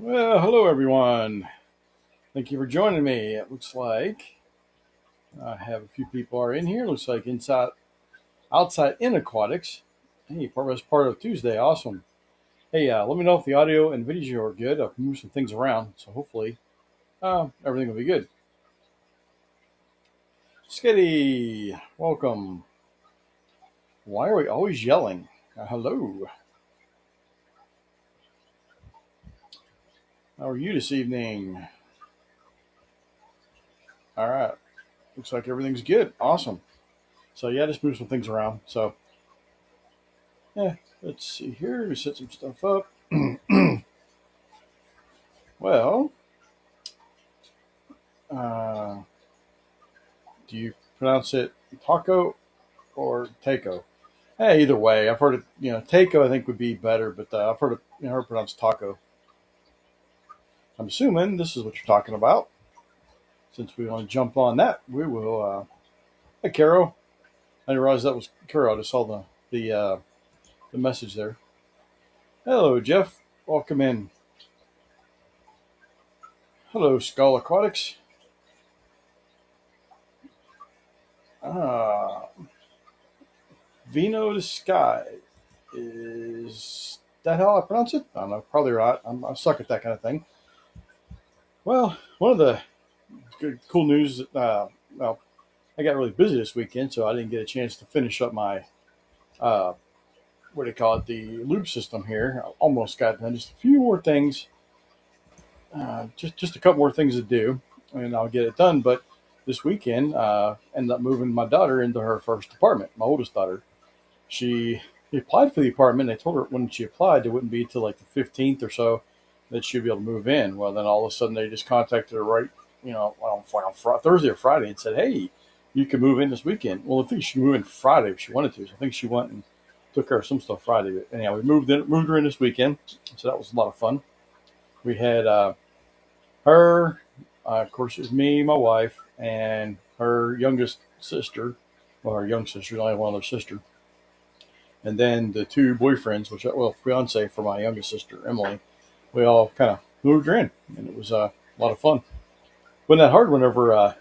Well, hello everyone. Thank you for joining me. It looks like I have a few people are in here. Looks like outside in aquatics. Hey, that's part of Tuesday. Awesome. Hey, let me know if the audio and video are good. I've moved some things around, so hopefully everything will be good. Skitty, welcome. Why are we always yelling? Hello. How are you this evening? All right. Looks like everything's good. Awesome. So yeah, just move some things around. So yeah, let's see here. We set some stuff up. Well, uh, do you pronounce it taco or taco? Hey, either way, I've heard it. Taco I think would be better, but I've heard heard it pronounced taco. I'm assuming this is what you're talking about. Since we want to jump on that, we will. Hey, Carol. I didn't realize that was Carol. I just saw the message there. Hello, Jeff. Welcome in. Hello, Skull Aquatics. Ah, Vino the Sky. Is that how I pronounce it? I don't know. Probably right. I suck at that kind of thing. Well, one of the good, cool news. Well, I got really busy this weekend, so I didn't get a chance to finish up my uh, what do you call it, the loop system here. I almost got done. Just a few more things. Just a couple more things to do, and I'll get it done. But this weekend, ended up moving my daughter into her first apartment. My oldest daughter. She applied for the apartment. They told her when she applied, it wouldn't be till like the 15th or so that she'd be able to move in. Well, then all of a sudden they just contacted her right, on Thursday or Friday and said, "Hey, you can move in this weekend." Well, I think she could move in Friday if she wanted to. So I think she went and took care of some stuff Friday. But anyhow, we moved her in this weekend, so that was a lot of fun. We had her, of course, it was me, my wife, and her youngest sister. Well, her young sister, only one other sister, and then the two boyfriends, fiance for my youngest sister Emily, we all kind of moved her in, and it was a lot of fun. Wasn't that hard whenever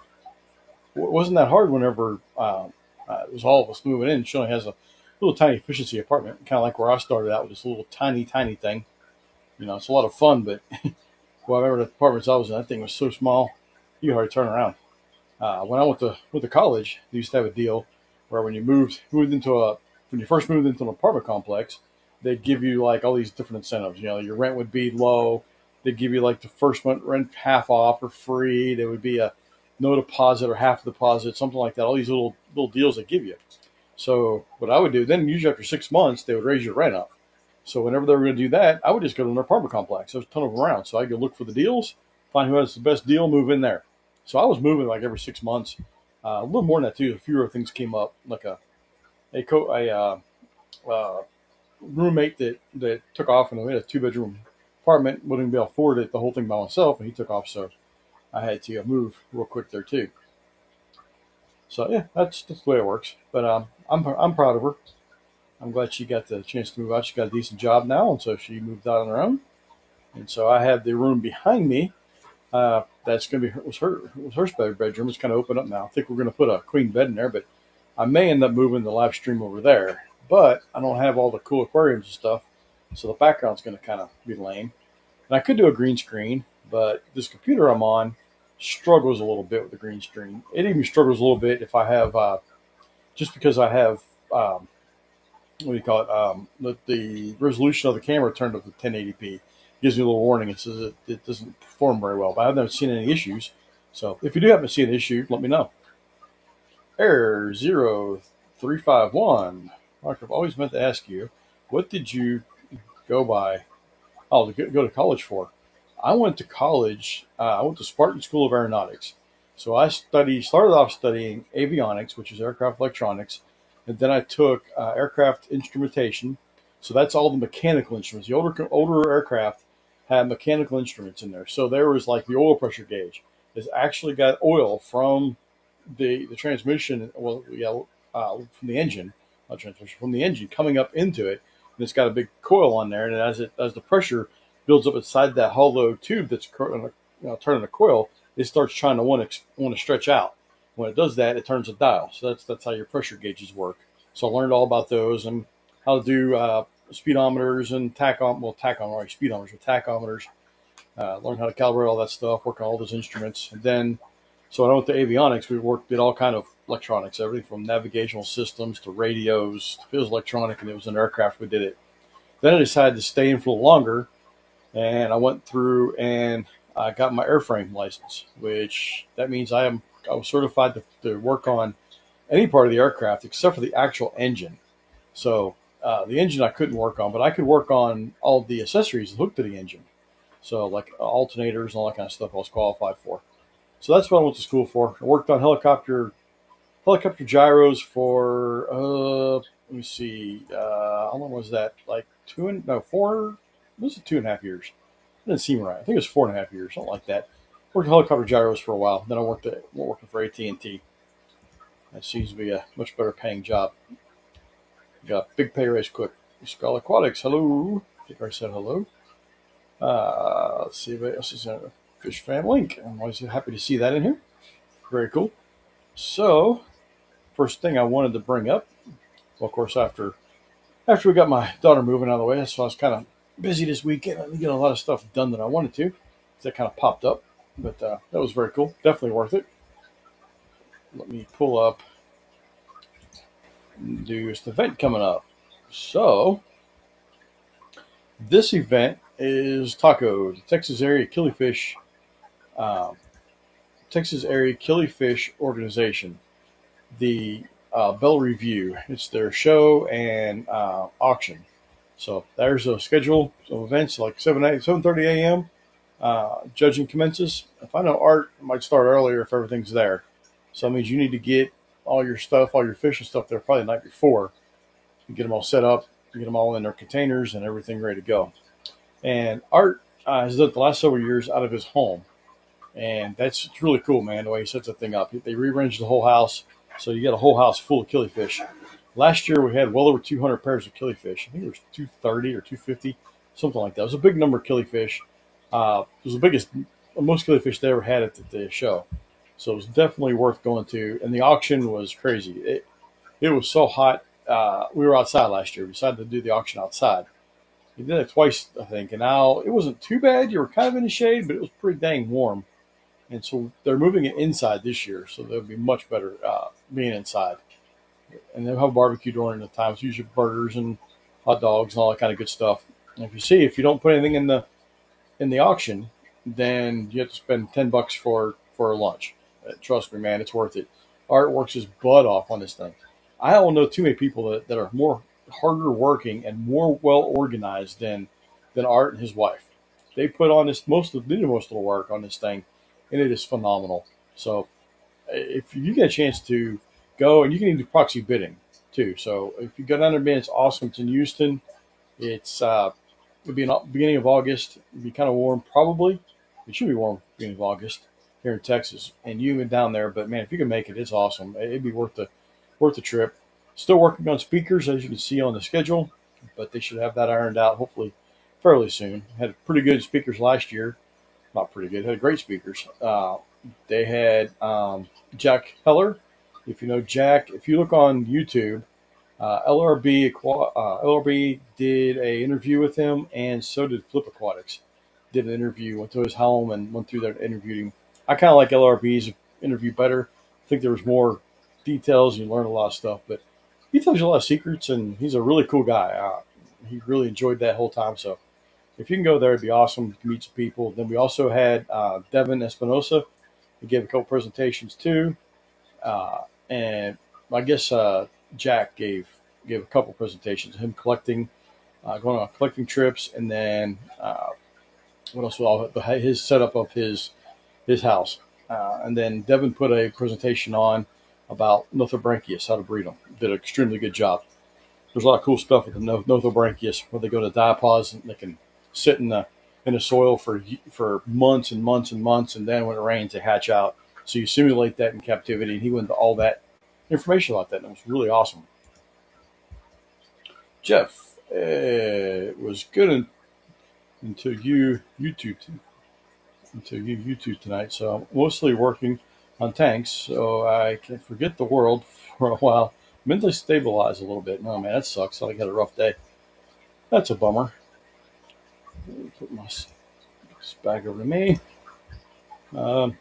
wasn't that hard whenever it was all of us moving in. She only has a little tiny efficiency apartment, kind of like where I started out with this little tiny thing. It's a lot of fun, but well, I remember the apartments I was in, that thing was so small, you hardly turn around. When I went to college, they used to have a deal where when you moved into a when you first moved into an apartment complex, they'd give you like all these different incentives. Your rent would be low. They'd give you like the first month rent half off or free. There would be a no deposit or half deposit, something like that. All these little deals they give you. So what I would do then, usually after 6 months, they would raise your rent up. So whenever they were going to do that, I would just go to an apartment complex. There's a ton of them around, so I go look for the deals, find who has the best deal, move in there. So I was moving like every 6 months, a little more than that too. A few other things came up, like a roommate that took off, and we had a 2 bedroom apartment. Wouldn't be able to afford it, the whole thing by myself, and he took off, so I had to move real quick there too. So yeah, that's the way it works. But I'm proud of her. I'm glad she got the chance to move out. She got a decent job now, and so she moved out on her own. And so I have the room behind me. That's going to be her spare bedroom. It's kind of open up now. I think we're going to put a queen bed in there, but I may end up moving the live stream over there. But I don't have all the cool aquariums and stuff, so the background's going to kind of be lame. And I could do a green screen, but this computer I'm on struggles a little bit with the green screen. It even struggles a little bit if I have just because I have what do you call it? The resolution of the camera turned up to 1080p. Gives me a little warning. It says it doesn't perform very well, but I've never seen any issues. So if you do happen to see an issue, let me know. Error 0351. Mark, I've always meant to ask you, what did you go by? Oh, to go to college for? I went to college. I went to Spartan School of Aeronautics. So I started off studying avionics, which is aircraft electronics, and then I took aircraft instrumentation. So that's all the mechanical instruments. The older aircraft had mechanical instruments in there. So there was like the oil pressure gauge. It's actually got oil from the transmission. Well, yeah, from the engine, not transmission, from the engine coming up into it, and it's got a big coil on there. And as the pressure builds up inside that hollow tube that's turning a coil. It starts trying to want to stretch out. When it does that, it turns a dial. So that's how your pressure gauges work. So I learned all about those and how to do speedometers and speedometers with tachometers. Learned how to calibrate all that stuff, work on all those instruments, and then so when I went to avionics, did all kind of electronics, everything from navigational systems to radios. If it was electronic and it was an aircraft, we did it. Then I decided to stay in for a little longer, and I went through and I got my airframe license, which that means I was certified to work on any part of the aircraft except for the actual engine. So the engine I couldn't work on, but I could work on all the accessories hooked to the engine. So like alternators and all that kind of stuff I was qualified for. So that's what I went to school for. I worked on helicopter gyros for let me see, how long was that? Like 2.5 years. It didn't seem right. I think it was 4.5 years, something like that. Worked on helicopter gyros for a while. Then I working for AT&T. That seems to be a much better paying job. Got a big pay raise quick. Skull Aquatics, hello. I think I said hello. Let's see if else is in a Fish Fan Link. I'm always happy to see that in here. Very cool. So, first thing I wanted to bring up, well, of course, after we got my daughter moving out of the way, so I was kind of busy this weekend. I didn't get a lot of stuff done that I wanted to. That kind of popped up, but that was very cool. Definitely worth it. Let me pull up. There's the event coming up. So, this event is TACO, the Texas Area Killifish Organization, the Bell Review. It's their show and auction. So there's a schedule of events like 7:30 a.m. Judging commences. If I know Art, it might start earlier if everything's there. So that means you need to get all your stuff, all your fish and stuff there probably the night before. You get them all set up, get them all in their containers and everything ready to go. And Art has done it the last several years out of his home. And it's really cool, man, the way he sets that thing up. They rearranged the whole house, so you got a whole house full of killifish. Last year we had well over 200 pairs of killifish. I think it was 230 or 250, something like that. It was a big number of killifish. It was the most killifish they ever had at the show. So it was definitely worth going to. And the auction was crazy. It was so hot. We were outside last year. We decided to do the auction outside. We did it twice, I think. And now it wasn't too bad. You were kind of in the shade, but it was pretty dang warm. And so they're moving it inside this year. So they'll be much better being inside. And they'll have barbecue during the time. It's usually burgers and hot dogs and all that kind of good stuff. And if you don't put anything in the auction, then you have to spend $10 for lunch. Trust me, man, it's worth it. Art works his butt off on this thing. I don't know too many people that are more harder working and more well organized than Art and his wife. They put on most of the work on this thing, and it is phenomenal. So if you get a chance to go, and you can even do proxy bidding too. So if you go down there, it's awesome. It's in Houston. It'll be in the beginning of August. It'll be kind of warm, probably. It should be warm beginning of August here in Texas, and you went down there. But man, if you can make it, it's awesome. It'd be worth the trip. Still working on speakers, as you can see on the schedule, but they should have that ironed out hopefully fairly soon. Had pretty good speakers last year. Not pretty good. Had great speakers. They had Jack Heller. If you know Jack, if you look on YouTube, LRB did a interview with him, and so did Flip Aquatics. Did an interview, went to his home and went through there and interviewed him. I kind of like LRB's interview better. I think there was more details. And you learn a lot of stuff, but he tells you a lot of secrets, and he's a really cool guy. He really enjoyed that whole time. So if you can go there, it'd be awesome. You can meet some people. Then we also had Devin Espinosa. He gave a couple presentations too. And I guess Jack gave a couple presentations. Him collecting, going on collecting trips, and then what else? His setup of his house, and then Devin put a presentation on about Nothobranchius, how to breed them. Did an extremely good job. There's a lot of cool stuff with the Nothobranchius where they go to diapause and they can sit in the soil for months and months and months, and then when it rains, they hatch out. So you simulate that in captivity, and he went into all that information about that, and it was really awesome. Jeff, it was good. until YouTube tonight. So I'm mostly working on tanks, so I can forget the world for a while, mentally stabilize a little bit. No man, that sucks. I had a rough day. That's a bummer. Put my this back over to me. Um,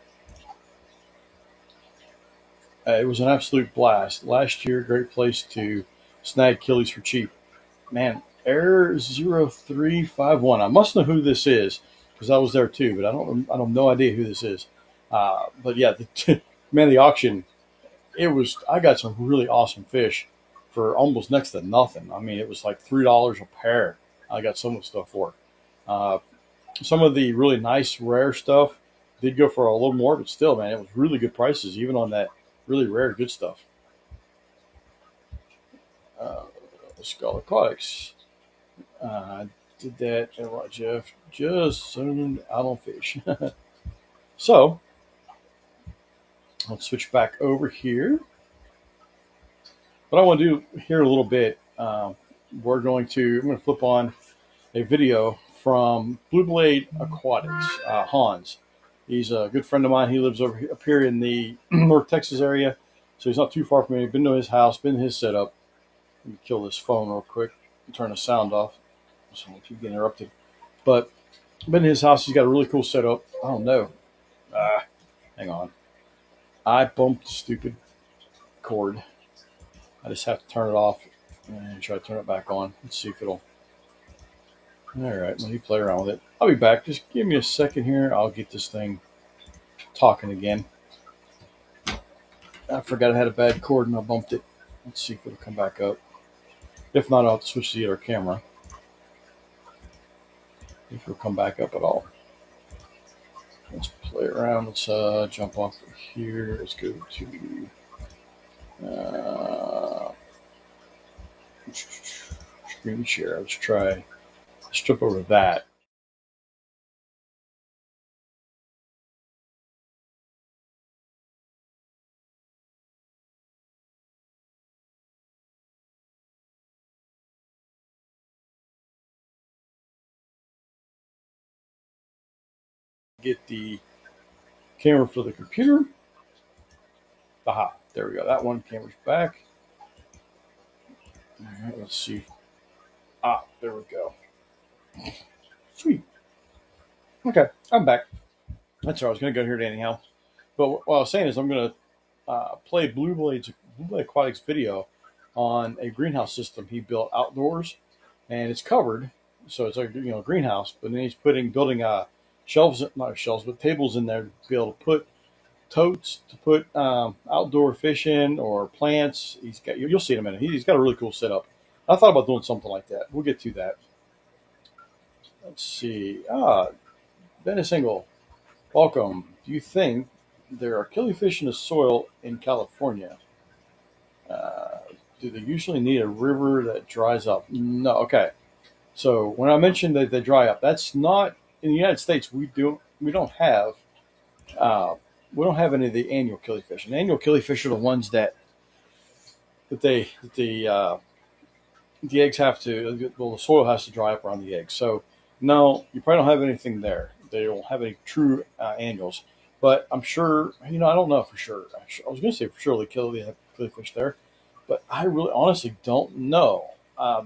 it was an absolute blast last year. Great place to snag killies for cheap. Man, error 0351. I must know who this is because I was there too, but I don't no idea who this is. But yeah, man, the auction, it was. I got some really awesome fish for almost next to nothing. I mean, it was like $3 a pair. I got so much stuff for. Uh, some of the really nice rare stuff did go for a little more, but still, man, it was really good prices even on that really rare good stuff. Uh, Skull Aquatics. Did that. Jeff just zoomed out on fish. So let's switch back over here. What I want to do here a little bit, I'm going to flip on a video from Blue Blade Aquatics, Hans. He's a good friend of mine. He lives up here in the North Texas area, so he's not too far from me. Been to his house, been to his setup. Let me kill this phone real quick and turn the sound off so I don't keep getting interrupted. But been to his house. He's got a really cool setup. Oh no. Hang on. I bumped the stupid cord. I just have to turn it off and try to turn it back on. Let's see if it'll. All right, let me play around with it. I'll be back. Just give me a second here. I'll get this thing talking again. I forgot I had a bad cord and I bumped it. Let's see if it'll come back up. If not, I'll have to switch to the other camera. If it'll come back up at all. Let's play around. Let's jump off of here. Let's go to screen share. Let's try. Let's jump over that. Get the camera for the computer. Aha, there we go. That one camera's back. All right, let's see. There we go. Sweet. Okay, I'm back. That's all. I was going to go here anyhow. But what I was saying is I'm going to play Blue Blade Aquatics video on a greenhouse system he built outdoors, and it's covered, so it's like greenhouse. But then he's building shelves, not shelves, but tables in there to be able to put totes to put outdoor fish in or plants. He's got you'll see in a minute. He's got a really cool setup. I thought about doing something like that. We'll get to that. Let's see. Dennis Engel, welcome. Do you think there are killifish in the soil in California? Uh, do they usually need a river that dries up? No. Okay. So when I mentioned that they dry up, that's not in the United States. We don't have uh, we don't have any of the annual killifish. And annual killifish are the ones that they that the eggs have to well the soil has to dry up around the eggs. So no, you probably don't have anything there. They don't have any true annuals. But I'm sure I don't know for sure. I was going to say for sure they have killifish there, but I really honestly don't know.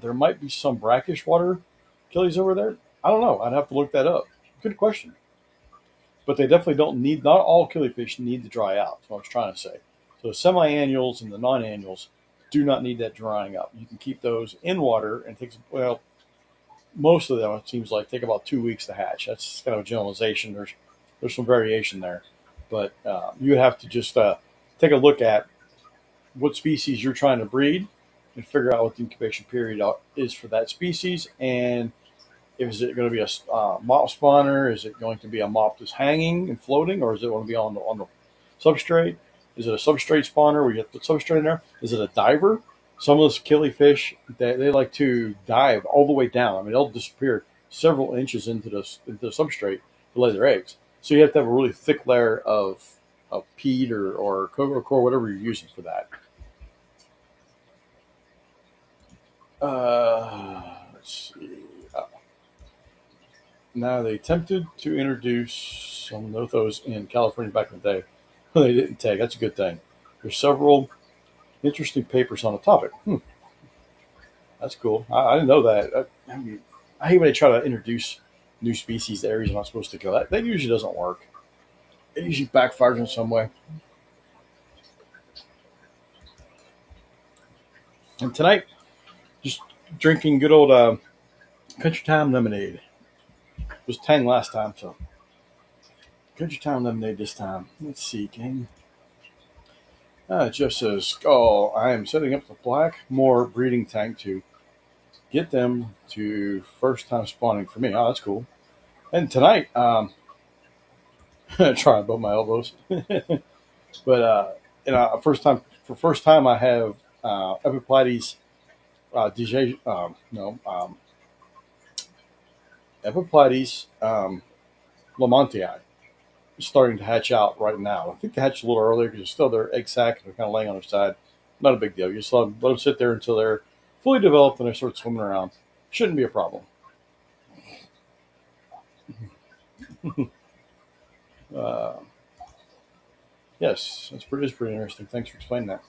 There might be some brackish water killies over there. I don't know. I'd have to look that up. Good question. But they definitely don't need. Not all killifish need to dry out. That's what I was trying to say. So the semi-annuals and the non-annuals do not need that drying up. You can keep those in water and takes most of them it seems like take about 2 weeks to hatch. That's kind of a generalization. There's some variation there, but you would have to just take a look at what species you're trying to breed and figure out what the incubation period is for that species. And is it going to be a mop spawner? Is it going to be a mop that's hanging and floating, or is it going to be on the substrate? Is it a substrate spawner where you have to put substrate in there? Is it a diver? Some of those killifish they like to dive all the way down. I mean, they'll disappear several inches into the substrate to lay their eggs. So you have to have a really thick layer of peat or cocoa core, whatever you're using for that. Let's see. Now, they attempted to introduce some Nothos in California back in the day. They didn't take. That's a good thing. There's several interesting papers on the topic. That's cool. I didn't know that. I hate when they try to introduce new species to areas they're not supposed to go. That usually doesn't work. It usually backfires in some way. And tonight, just drinking good old Country Time lemonade. It was Tang last time, so Country Time lemonade this time. Let's see, gang. Jeff says, "Oh, I am setting up the Blackmore breeding tank to get them to first time spawning for me." Oh, that's cool. And tonight, trying both my elbows, but first time I have Epiploides DJ, no, Epiploides lamontii starting to hatch out right now. I think they hatched a little earlier because they're still their egg sac and they're kind of laying on their side. Not a big deal. You just let them sit there until they're fully developed and they start swimming around. Shouldn't be a problem. uh, yes, it's pretty interesting. Thanks for explaining that.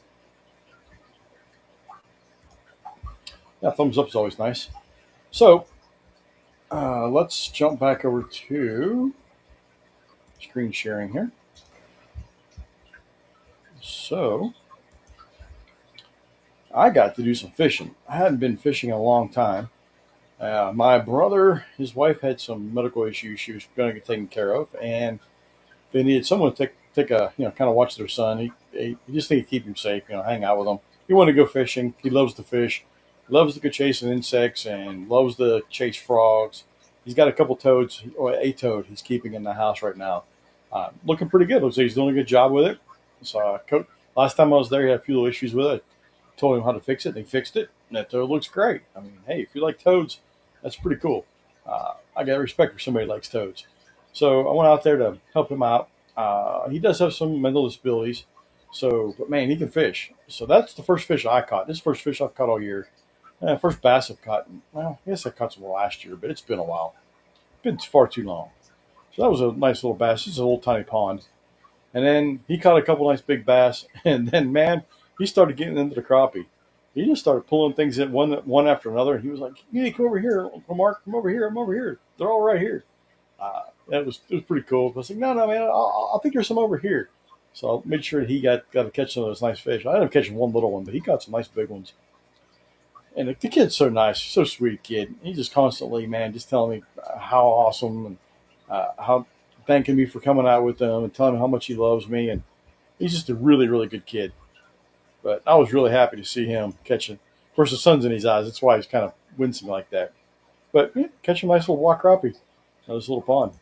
Yeah, thumbs up is always nice. So let's jump back over to screen sharing here. So I got to do some fishing. I hadn't been fishing in a long time. My brother, his wife had some medical issues she was going to get taken care of, and they needed someone to take a kind of watch their son. He just needed to keep him safe, hang out with him. He wanted to go fishing. He loves to fish, loves to go chasing insects, and loves to chase frogs. He's got a couple toads, or a toad he's keeping in the house right now. Looking pretty good. Looks like he's doing a good job with it. So last time I was there, he had a few little issues with it. I told him how to fix it, and he fixed it. And that toad looks great. I mean, hey, if you like toads, that's pretty cool. I got respect for somebody who likes toads. So I went out there to help him out. He does have some mental disabilities, but man, he can fish. So that's the first fish I caught. This is the first fish I've caught all year. First bass I've caught. Well, I guess I caught some last year, but it's been a while. It's been far too long. So that was a nice little bass. It's a little tiny pond. And then he caught a couple nice big bass. And then, man, he started getting into the crappie. He just started pulling things in one after another. And he was like, "You need to come over here, Uncle Mark. Come over here. I'm over here. They're all right here." It was pretty cool. I was like, "No, man, I think there's some over here." So I made sure he got to catch some of those nice fish. I ended up catching one little one, but he caught some nice big ones. And the kid's so nice, so sweet kid. He just constantly, man, just telling me how awesome and how thanking me for coming out with them and telling me how much he loves me. And he's just a really, really good kid. But I was really happy to see him catching. Of course, the sun's in his eyes. That's why he's kind of wincing like that. But yeah, catching a nice little black crappie in this little pond.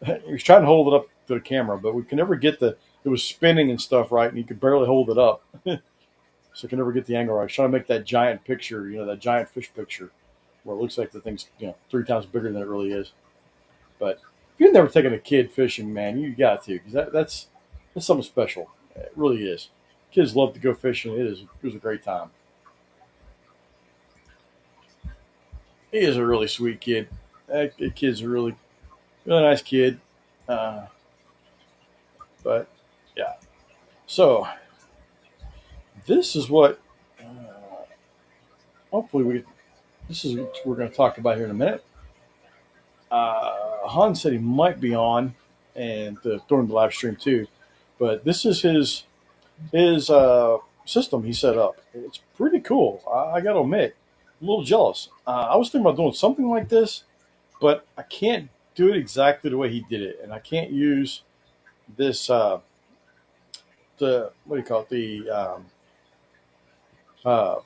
He was trying to hold it up to the camera, but we could never get it was spinning and stuff right, and he could barely hold it up. So I can never get the angle right. I was trying to make that giant picture, that giant fish picture, where it looks like the thing's, 3 times bigger than it really is. But if you've never taken a kid fishing, man, you got to, because that's something special. It really is. Kids love to go fishing. It was a great time. He is a really sweet kid. That kid's a really, really nice kid. Uh, but yeah, so this is what hopefully this is what we're going to talk about here in a minute. Han said he might be on and during the live stream too, but this is his system he set up. It's pretty cool. I got to admit, I'm a little jealous. I was thinking about doing something like this, but I can't do it exactly the way he did it, and I can't use this the what do you call it uh,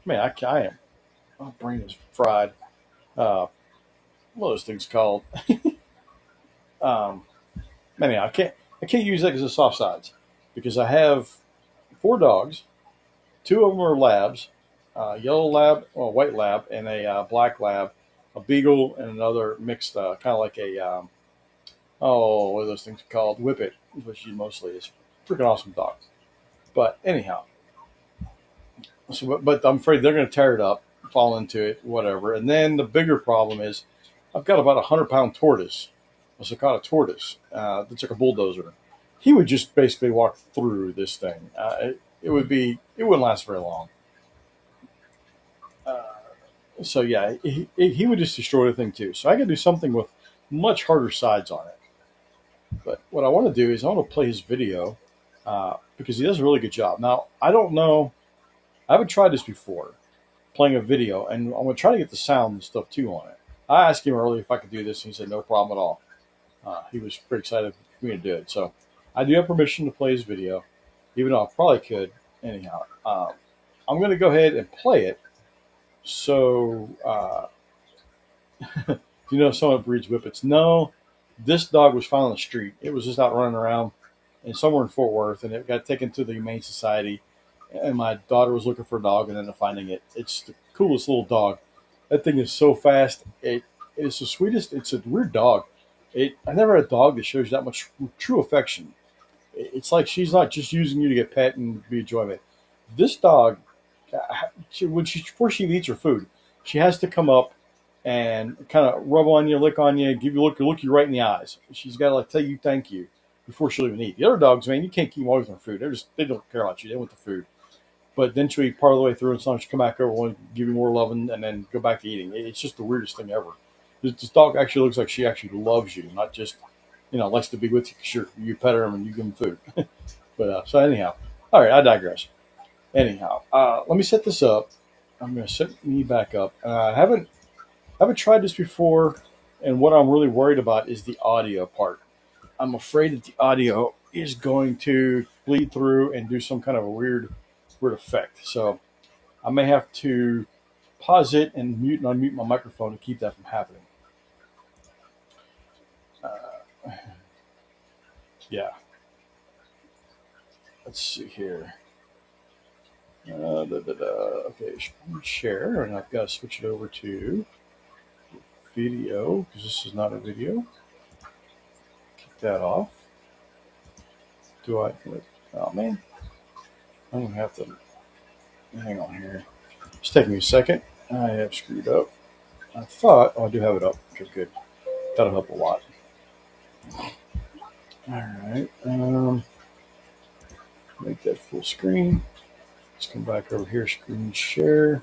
man I am my brain is fried. What are those things called? um, Anyhow, I can't use that as a soft sides because I have 4 dogs. 2 of them are labs, yellow lab, or white lab, and a black lab, a beagle, and another mixed, kind of like a what are those things called? Whippet, which she mostly is. Freaking awesome dog. But anyhow, but I'm afraid they're going to tear it up, fall into it, whatever. And then the bigger problem is I've got about 100-pound tortoise, a Sakata tortoise, that's like a bulldozer. He would just basically walk through this thing. It wouldn't last very long. Uh, so yeah, he would just destroy the thing too. So I got to do something with much harder sides on it. But what I want to do is I want to play his video because he does a really good job. Now I don't know. I haven't tried this before, playing a video, and I'm going to try to get the sound and stuff too on it. I asked him earlier if I could do this, and he said no problem at all. He was pretty excited for me to do it. So I do have permission to play his video, even though I probably could. Anyhow, I'm going to go ahead and play it. So, do you know someone breeds whippets? No, this dog was found on the street. It was just out running around and somewhere in Fort Worth, and it got taken to the Humane Society. And my daughter was looking for a dog and ended up finding it. It's the coolest little dog. That thing is so fast. It's the sweetest. It's a weird dog. I never had a dog that shows that much true affection. It's like she's not just using you to get pet and be enjoyment. This dog, before she eats her food, she has to come up and kind of rub on you, lick on you, give you look you right in the eyes. She's got to like tell you thank you before she'll even eat. The other dogs, man, you can't keep them away from food. They don't care about you. They want the food. But then she'll eat part of the way through, and sometimes she'll come back over and give you more loving, and then go back to eating. It's just the weirdest thing ever. This dog actually looks like she actually loves you, not just likes to be with you because you pet her and you give them food. But so anyhow, all right, I digress. Anyhow, let me set this up. I'm going to set me back up. I haven't tried this before, and what I'm really worried about is the audio part. I'm afraid that the audio is going to bleed through and do some kind of a weird effect. So I may have to pause it and mute and unmute my microphone to keep that from happening. Yeah. Let's see here. Okay, share, and I've got to switch it over to video because this is not a video. Keep that off. Oh man, I'm gonna have to hang on here. It's taking me a second. I have screwed up. I thought, I do have it up. Okay, good. That'll help a lot. All right. Make that full screen. Let's come back over here. Screen share.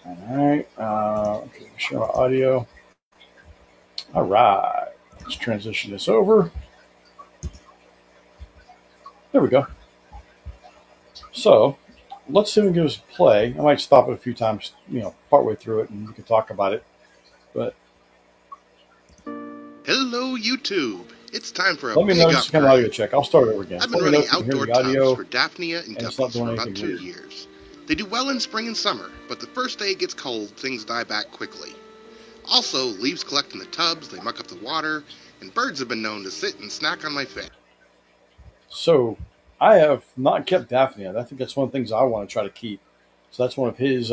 All right. Okay, show audio. All right. Let's transition this over. There we go. So let's see if we can give us a play. I might stop it a few times, partway through it, and we can talk about it. But hello, YouTube. It's time for a let me know this kind of audio check. I'll start over again. I've been running outdoor tubs for Daphnia and Guppies for about 2 years. They do well in spring and summer, but the first day it gets cold, things die back quickly. Also, leaves collect in the tubs, they muck up the water, and birds have been known to sit and snack on my fish. So, I have not kept Daphnia. I think that's one of the things I want to try to keep. So that's one of his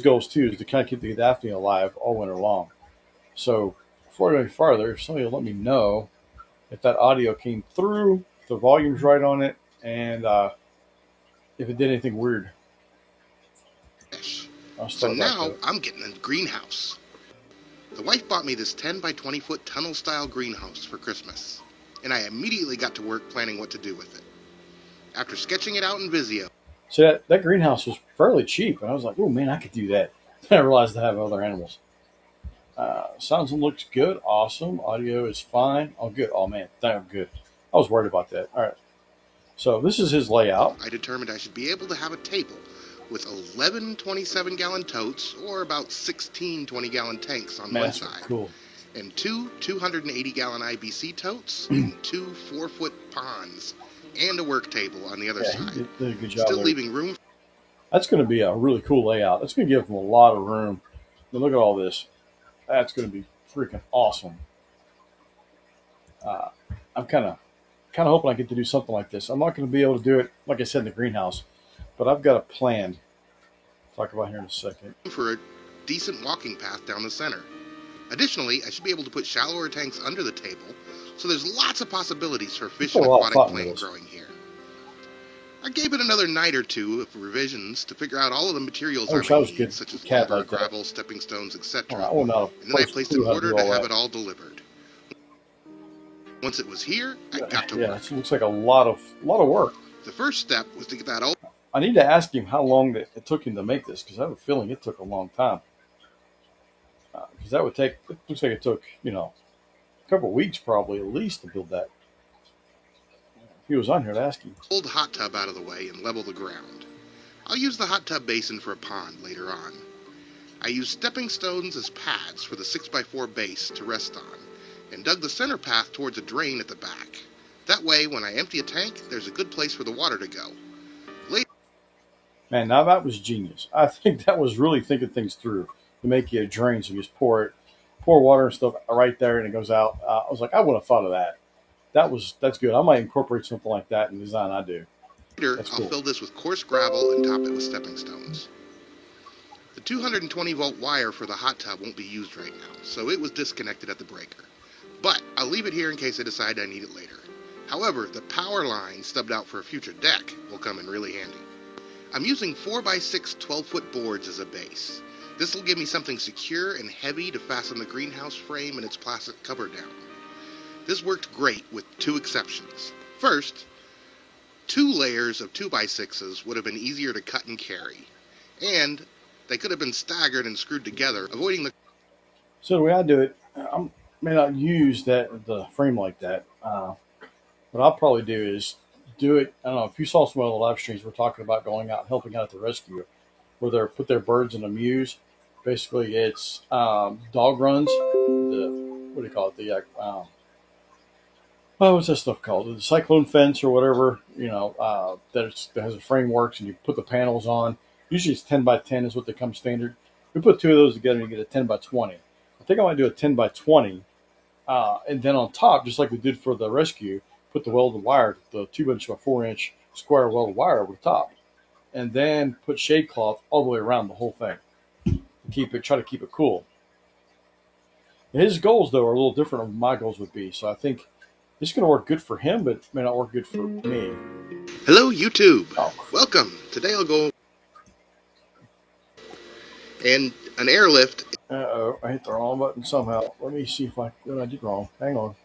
goals too, is to kind of keep the Daphnia alive all winter long. So before I go any farther, if somebody will let me know if that audio came through, if the volume's right on it, and if it did anything weird. So now I'm getting a greenhouse. The wife bought me this 10 by 20 foot tunnel style greenhouse for Christmas, and I immediately got to work planning what to do with it. After sketching it out in Visio. So that greenhouse was fairly cheap, and I was like, oh man, I could do that. Then I realized I have other animals. Sounds and looks good. Awesome. Audio is fine. Oh, good. Oh, man. Damn good. I was worried about that. All right. So this is his layout. I determined I should be able to have a table with 11 27-gallon totes, or about 16 20-gallon tanks on one side. Cool. And 2 280-gallon IBC totes, and 2 4-foot ponds, and a work table on the other side. He did a good job. Still leaving room. That's going to be a really cool layout. That's going to give him a lot of room. Now look at all this. That's going to be freaking awesome. I'm kind of hoping I get to do something like this. I'm not going to be able to do it, like I said, in the greenhouse, but I've got a plan. Talk about here in a second. For a decent walking path down the center. Additionally, I should be able to put shallower tanks under the table, so there's lots of possibilities for fish and aquatic plant growing here. I gave it another night or two of revisions to figure out all of the materials I I might need, such as lumber, like gravel, stepping stones, etc. And then I placed an order to have it all delivered. Once it was here, I got to work. Yeah, it looks like a lot of work. The first step was to get that all. I need to ask him how long it took him to make this, because I have a feeling it took a long time. Because that would take. It looks like it took a couple of weeks probably at least to build that. He was on here to ask him. Pull the hot tub out of the way and level the ground. I'll use the hot tub basin for a pond later on. I used stepping stones as pads for the 6x4 base to rest on, and dug the center path towards a drain at the back. That way, when I empty a tank, there's a good place for the water to go. Man, now that was genius. I think that was really thinking things through to make you a drain, so you just pour water and stuff right there, and it goes out. I was like, I would have thought of that. That's good. I might incorporate something like that in the design I do. Later, I'll fill this with coarse gravel and top it with stepping stones. The 220-volt wire for the hot tub won't be used right now, so it was disconnected at the breaker. But I'll leave it here in case I decide I need it later. However, the power line stubbed out for a future deck will come in really handy. I'm using 4x6 12-foot boards as a base. This will give me something secure and heavy to fasten the greenhouse frame and its plastic cover down. This worked great with two exceptions. First, 2 layers of 2x6s would have been easier to cut and carry, and they could have been staggered and screwed together, avoiding the... So the way I do it, I may not use the frame like that. What I'll probably do is do it. I don't know if you saw some of the live streams we're talking about going out and helping out at the rescue, where they put their birds in a muse. Basically, it's dog runs. What do you call it? What's that stuff called? The cyclone fence or whatever. That has a framework, and you put the panels on. Usually, it's 10x10 is what they come standard. We put 2 of those together and you get a 10x20. I think I might do a 10x20, and then on top, just like we did for the rescue, put the welded wire, the 2-inch by 4-inch square welded wire over the top, and then put shade cloth all the way around the whole thing. Try to keep it cool. His goals, though, are a little different than my goals would be. So I think this is going to work good for him, but it may not work good for me. Hello, YouTube. Welcome. Today I'll go and an airlift. Uh-oh, I hit the wrong button somehow. Let me see what I did wrong. Hang on.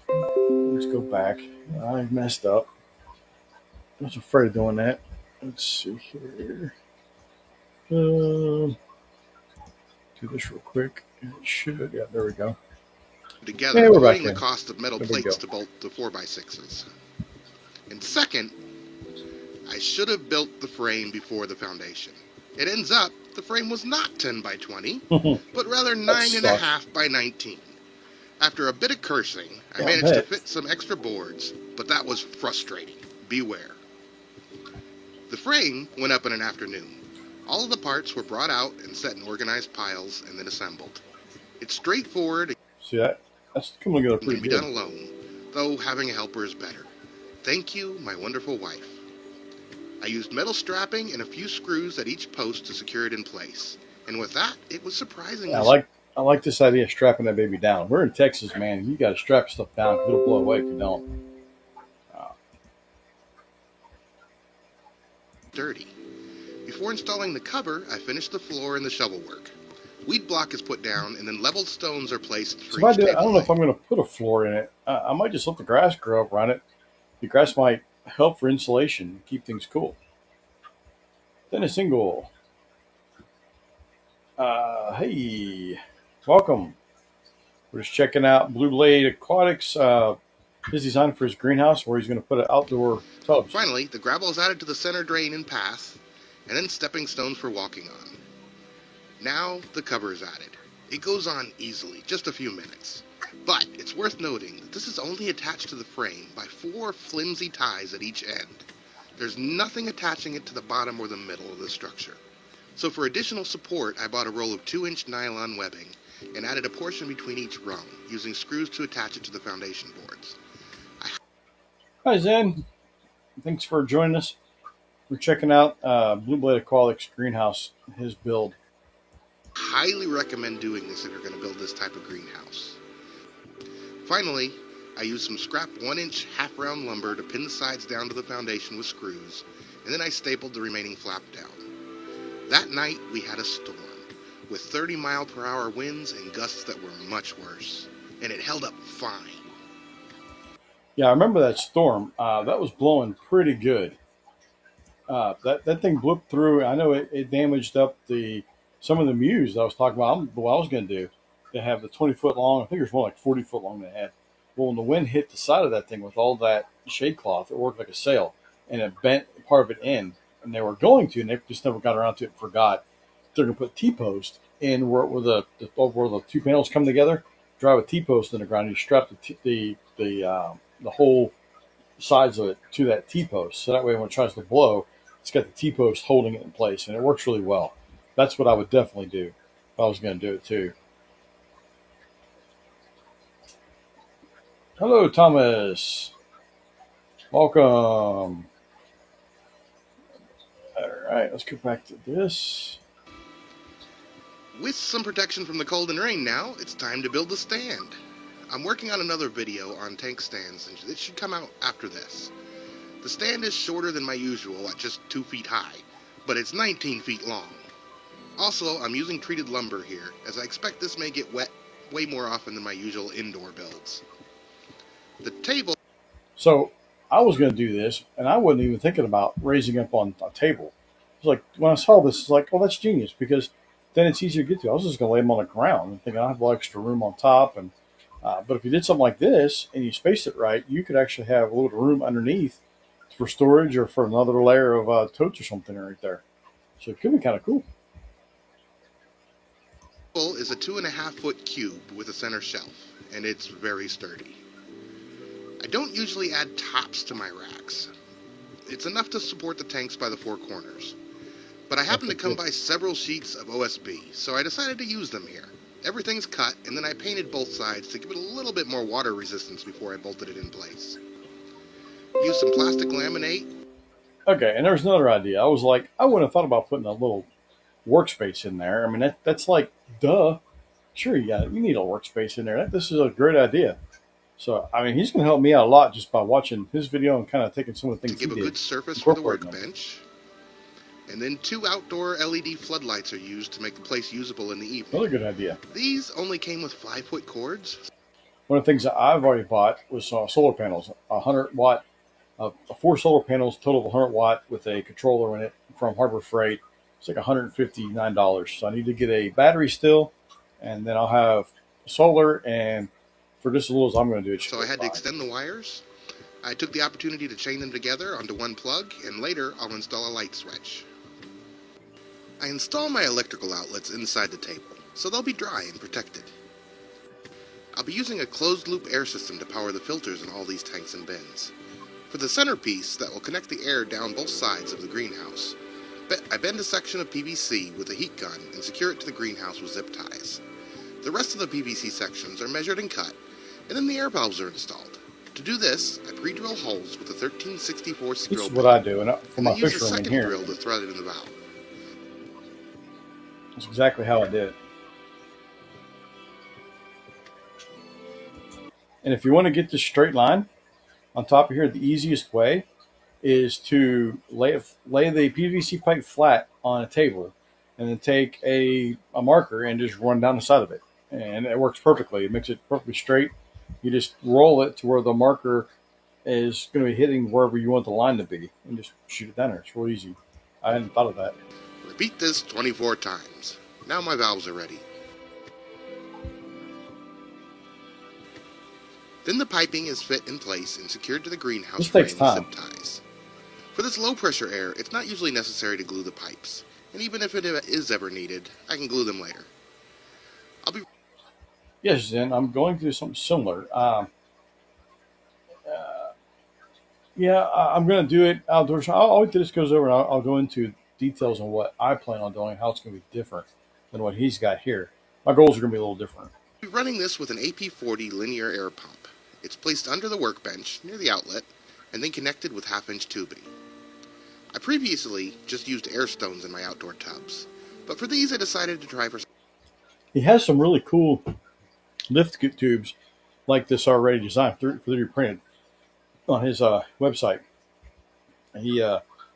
Let's go back. I messed up. I was afraid of doing that. Let's see here. Do this real quick. It should. Yeah, there we go. Together, avoiding the cost of metal plates to bolt the 4x6s. And second, I should have built the frame before the foundation. It ends up the frame was not 10x20, but rather 9.5 by 19. After a bit of cursing, I managed to fit some extra boards, but that was frustrating. Beware. The frame went up in an afternoon. All of the parts were brought out and set in organized piles and then assembled. It's straightforward. See that? That's coming together pretty good. It can be done alone, though having a helper is better. Thank you, my wonderful wife. I used metal strapping and a few screws at each post to secure it in place. And with that, it was surprisingly... I like this idea of strapping that baby down. We're in Texas, man. You got to strap stuff down. It'll blow away if you don't. Dirty. Before installing the cover, I finished the floor and the shovel work. Weed block is put down, and then leveled stones are placed for each table. I don't know if I'm going to put a floor in it. I might just let the grass grow up around it. The grass might help for insulation and keep things cool. Then a single. Hey, welcome. We're just checking out Blue Blade Aquatics. His design for his greenhouse, where he's going to put an outdoor tubs. Finally, the gravel is added to the center drain and path, and then stepping stones for walking on. Now the cover is added. It goes on easily, just a few minutes. But it's worth noting that this is only attached to the frame by 4 flimsy ties at each end. There's nothing attaching it to the bottom or the middle of the structure. So for additional support, I bought a roll of 2-inch nylon webbing and added a portion between each rung, using screws to attach it to the foundation boards. Hi, Zen. Thanks for joining us. We're checking out Blue Blade Aquatics greenhouse, his build. Highly recommend doing this if you're going to build this type of greenhouse. Finally, I used some scrap 1-inch half-round lumber to pin the sides down to the foundation with screws, and then I stapled the remaining flap down. That night, we had a storm, with 30-mile-per-hour winds and gusts that were much worse, and it held up fine. Yeah, I remember that storm. That was blowing pretty good. That thing blew through. I know it damaged up some of the mews I was talking about. What I was going to do, they have the 20-foot long. I think there's one like 40-foot long they had. Well, when the wind hit the side of that thing with all that shade cloth, it worked like a sail, and it bent part of it in. And they were going to, and they just never got around to it and forgot. They're going to put T-post in where the 2 panels come together. Drive a T-post in the ground. And you strap the whole sides of it to that T-post, so that way when it tries to blow, it's got the T-post holding it in place, and it works really well. That's what I would definitely do if I was going to do it too. Hello, Thomas. Welcome. All right, let's go back to this. With some protection from the cold and rain now, it's time to build the stand. I'm working on another video on tank stands, and it should come out after this. The stand is shorter than my usual at just 2 feet high, but it's 19 feet long. Also, I'm using treated lumber here, as I expect this may get wet way more often than my usual indoor builds. The table... So, I was going to do this, and I wasn't even thinking about raising up on a table. It's like, when I saw this, it's like, oh, that's genius, because then it's easier to get to. I was just going to lay them on the ground and thinking I have a little extra room on top. But if you did something like this, and you spaced it right, you could actually have a little room underneath for storage or for another layer of totes or something right there. So it could be kind of cool. Is a 2.5-foot cube with a center shelf, and it's very sturdy. I don't usually add tops to my racks. It's enough to support the tanks by the 4 corners. But I happened to come by several sheets of OSB, so I decided to use them here. Everything's cut, and then I painted both sides to give it a little bit more water resistance before I bolted it in place. Use some plastic laminate. Okay, and there's another idea. I was like, I wouldn't have thought about putting a little workspace in there. I mean, that's like, duh. Sure, you need a workspace in there. This is a great idea. So, I mean, he's going to help me out a lot just by watching his video and kind of taking some of the things he did. To give a good surface for the workbench. And then 2 outdoor LED floodlights are used to make the place usable in the evening. Another good idea. These only came with 5-foot cords. One of the things that I've already bought was solar panels. 100-watt, 4 solar panels, total of 100 watt with a controller in it from Harbor Freight. It's like $159. So I need to get a battery still, and then I'll have solar, and for just as little as I'm going to do it. So I had to extend the wires. I took the opportunity to chain them together onto one plug, and later I'll install a light switch. I install my electrical outlets inside the table, so they'll be dry and protected. I'll be using a closed-loop air system to power the filters in all these tanks and bins. For the centerpiece that will connect the air down both sides of the greenhouse, I bend a section of PVC with a heat gun and secure it to the greenhouse with zip ties. The rest of the PVC sections are measured and cut, and then the air valves are installed. To do this, I pre-drill holes with a 13/64 drill. This is what I do, and for my use fish a room in second here. drill to thread it in the valve. That's exactly how I did it. And if you want to get this straight line on top of here, the easiest way is to lay the PVC pipe flat on a table, and then take a marker and just run down the side of it, and it works perfectly. It makes it perfectly straight. You just roll it to where the marker is going to be hitting wherever you want the line to be, and just shoot it down there. It's real easy. I hadn't thought of that. Repeat this 24 times. Now my valves are ready. Then the piping is fit in place and secured to the greenhouse This takes time. with zip ties. For this low-pressure air, it's not usually necessary to glue the pipes, and even if it is ever needed, I can glue them later. Yes, Zen, I'm going to do something similar. I'm going to do it outdoors. I'll wait till this goes over, and I'll go into details on what I plan on doing, how it's going to be different than what he's got here. My goals are going to be a little different. I'll be running this with an AP40 linear air pump. It's placed under the workbench near the outlet, and then connected with 1/2-inch tubing. I previously just used air stones in my outdoor tubs, but for these I decided to try for... He has some really cool lift tubes like this already designed, 3D printed on his website. And he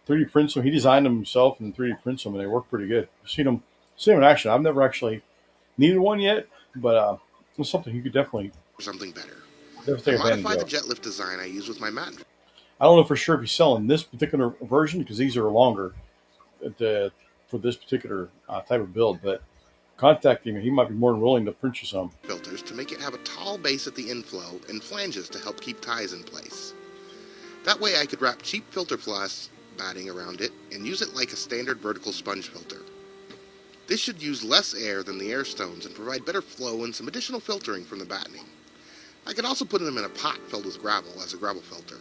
3D prints them. He designed them himself and 3D prints them, and they work pretty good. I've seen them in action. I've never actually needed one yet, but it's something you could definitely something better. Take modify the jet lift design I use with my mat. I don't know for sure if he's selling this particular version because these are longer for this particular type of build, but contact him. He might be more than willing to print you some filters to make it have a tall base at the inflow and flanges to help keep ties in place. That way I could wrap cheap filter floss batting around it and use it like a standard vertical sponge filter. This should use less air than the air stones and provide better flow and some additional filtering from the battening. I could also put them in a pot filled with gravel as a gravel filter.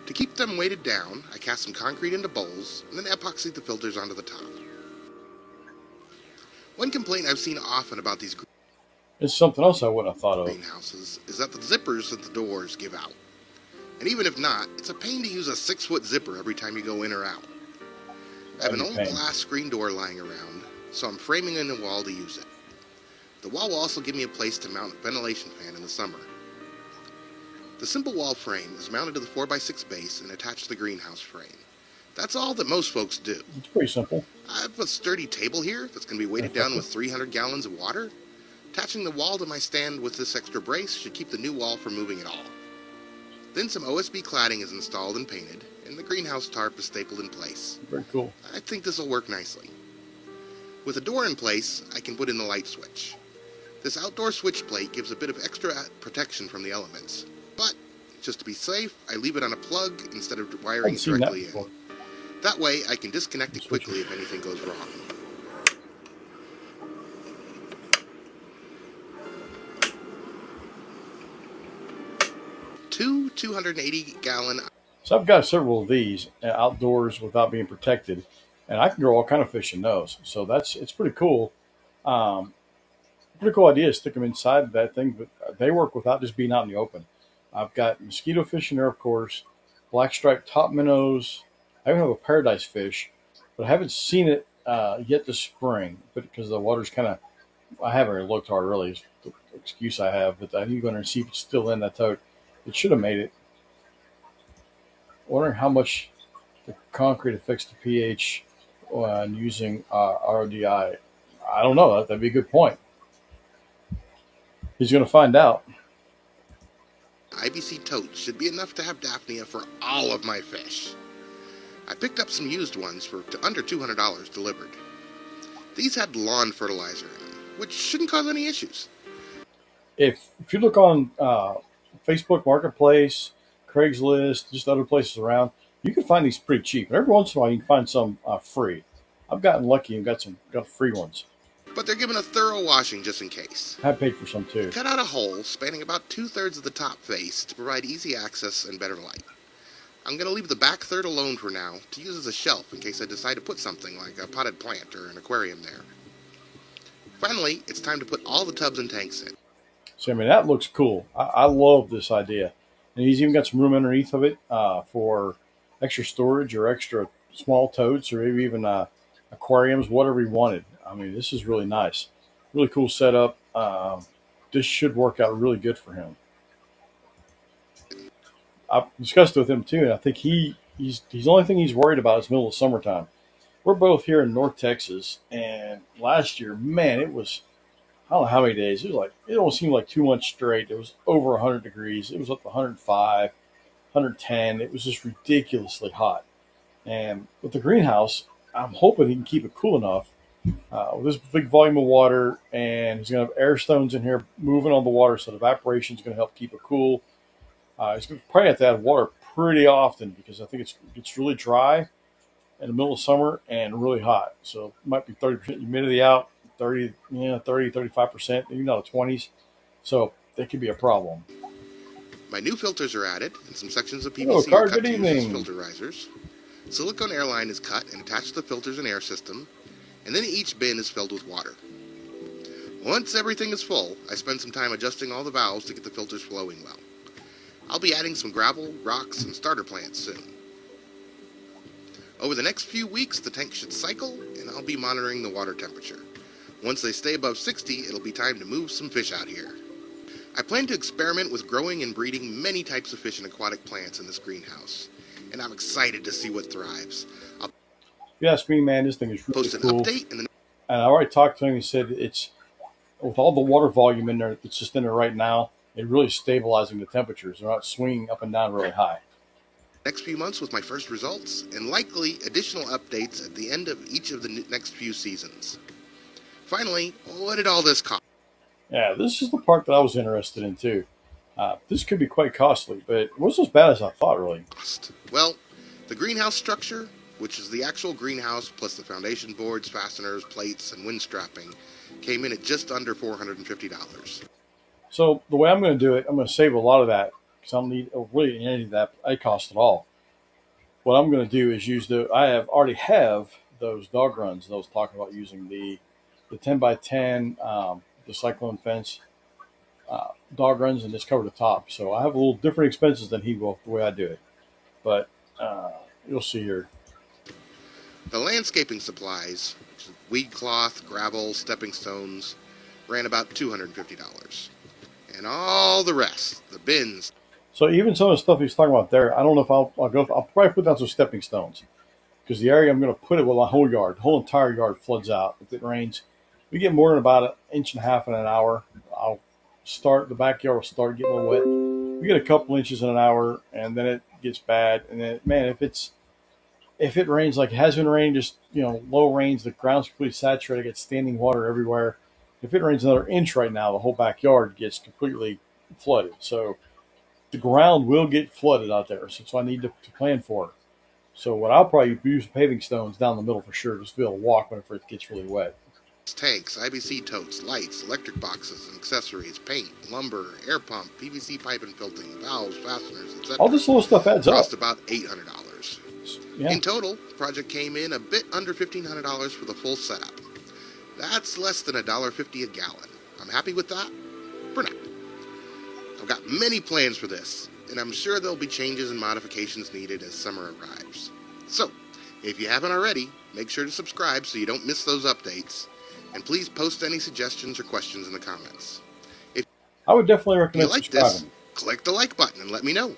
To keep them weighted down, I cast some concrete into bowls and then epoxied the filters onto the top. One complaint I've seen often about these it's something else I wouldn't have thought of. Greenhouses is that the zippers at the doors give out. And even if not, it's a pain to use a 6-foot zipper every time you go in or out. I have an old glass screen door lying around, so I'm framing in the wall to use it. The wall will also give me a place to mount a ventilation fan in the summer. The simple wall frame is mounted to the 4x6 base and attached to the greenhouse frame. That's all that most folks do. It's pretty simple. I have a sturdy table here that's going to be weighted down with 300 gallons of water. Attaching the wall to my stand with this extra brace should keep the new wall from moving at all. Then some OSB cladding is installed and painted, and the greenhouse tarp is stapled in place. Very cool. I think this will work nicely. With a door in place, I can put in the light switch. This outdoor switch plate gives a bit of extra protection from the elements, but just to be safe, I leave it on a plug instead of wiring it directly in. That way, I can disconnect it quickly if anything goes wrong. Two 280-gallon... So I've got several of these outdoors without being protected, and I can grow all kind of fish in those. So it's pretty cool. Pretty cool idea to stick them inside that thing, but they work without just being out in the open. I've got mosquito fish in there, of course, black striped top minnows. I even have a paradise fish, but I haven't seen it yet this spring, but because the water's kind of, I haven't really looked hard really, is the excuse I have, but I need to go in there and see if it's still in that tote. It should have made it. Wondering how much the concrete affects the pH when using RODI. I don't know. That'd be a good point. He's going to find out. IBC totes should be enough to have Daphnia for all of my fish. I picked up some used ones for under $200 delivered. These had lawn fertilizer in them, which shouldn't cause any issues. If you look on Facebook Marketplace, Craigslist, just other places around, you can find these pretty cheap. And every once in a while, you can find some free. I've gotten lucky and got free ones. But they're given a thorough washing just in case. I paid for some too. Cut out a hole spanning about 2/3 of the top face to provide easy access and better light. I'm going to leave the back third alone for now to use as a shelf in case I decide to put something like a potted plant or an aquarium there. Finally, it's time to put all the tubs and tanks in. So, I mean, that looks cool. I love this idea. And he's even got some room underneath of it for extra storage or extra small totes or maybe even aquariums, whatever he wanted. I mean, this is really nice. Really cool setup. This should work out really good for him. I've discussed it with him too, and I think he's the only thing he's worried about is middle of summertime. We're both here in North Texas, and last year, man, it was, I don't know how many days. It almost seemed like 2 months straight. It was over 100 degrees. It was up to 105, 110. It was just ridiculously hot. And with the greenhouse, I'm hoping he can keep it cool enough with this big volume of water, and he's going to have air stones in here moving on the water, so the evaporation is going to help keep it cool. He's going to probably have to add water pretty often because I think it's really dry in the middle of summer and really hot. So it might be 30% humidity out, 35%, maybe not the 20s. So that could be a problem. My new filters are added, and some sections of PVC are cut to use as filter risers. Silicone airline is cut and attached to the filters and air system, and then each bin is filled with water. Once everything is full, I spend some time adjusting all the valves to get the filters flowing well. I'll be adding some gravel, rocks, and starter plants soon. Over the next few weeks, the tank should cycle, and I'll be monitoring the water temperature. Once they stay above 60, it'll be time to move some fish out here. I plan to experiment with growing and breeding many types of fish and aquatic plants in this greenhouse, and I'm excited to see what thrives. I'll ask me, man, this thing is really post an cool. Update and I already talked to him. He said it's, with all the water volume in there that's just in there right now, it really stabilizing the temperatures. They're not swinging up and down really high. Next few months with my first results, and likely additional updates at the end of each of the next few seasons. Finally, what did all this cost? Yeah, this is the part that I was interested in too. This could be quite costly, but it wasn't as bad as I thought, really. Well, the greenhouse structure, which is the actual greenhouse plus the foundation boards, fasteners, plates, and wind strapping, came in at just under $450. So the way I'm going to do it, I'm going to save a lot of that because I don't need really any of that cost at all. What I'm going to do is use already have those dog runs that I was talking about, using the 10 by 10 the cyclone fence dog runs, and just cover the top. So I have a little different expenses than he will the way I do it, but you'll see here. The landscaping supplies, weed cloth, gravel, stepping stones, ran about $250. And all the rest, the bins. So even some of the stuff he's talking about there, I don't know if I'll probably put down some stepping stones, because the area I'm going to put it with my whole yard, the whole entire yard floods out if it rains. We get more than about 1.5 inches in an hour. The backyard will start getting a little wet. We get a couple inches in an hour, and then it gets bad. And then, man, if it rains like it has been raining, just low rains, the ground's completely saturated, gets standing water everywhere. If it rains another inch right now, the whole backyard gets completely flooded. So the ground will get flooded out there. So I need to plan for it. So what I'll probably use paving stones down the middle for sure, just to be able to walk whenever it gets really wet. Tanks, IBC totes, lights, electric boxes and accessories, paint, lumber, air pump, PVC pipe and filtering, valves, fasteners, etc. All this little stuff adds up. Cost about $800. Yeah. In total, the project came in a bit under $1,500 for the full setup. That's less than $1.50 a gallon. I'm happy with that for now. I've got many plans for this, and I'm sure there'll be changes and modifications needed as summer arrives. So, if you haven't already, make sure to subscribe so you don't miss those updates. And please post any suggestions or questions in the comments. If I would definitely recommend you like this, click the like button and let me know.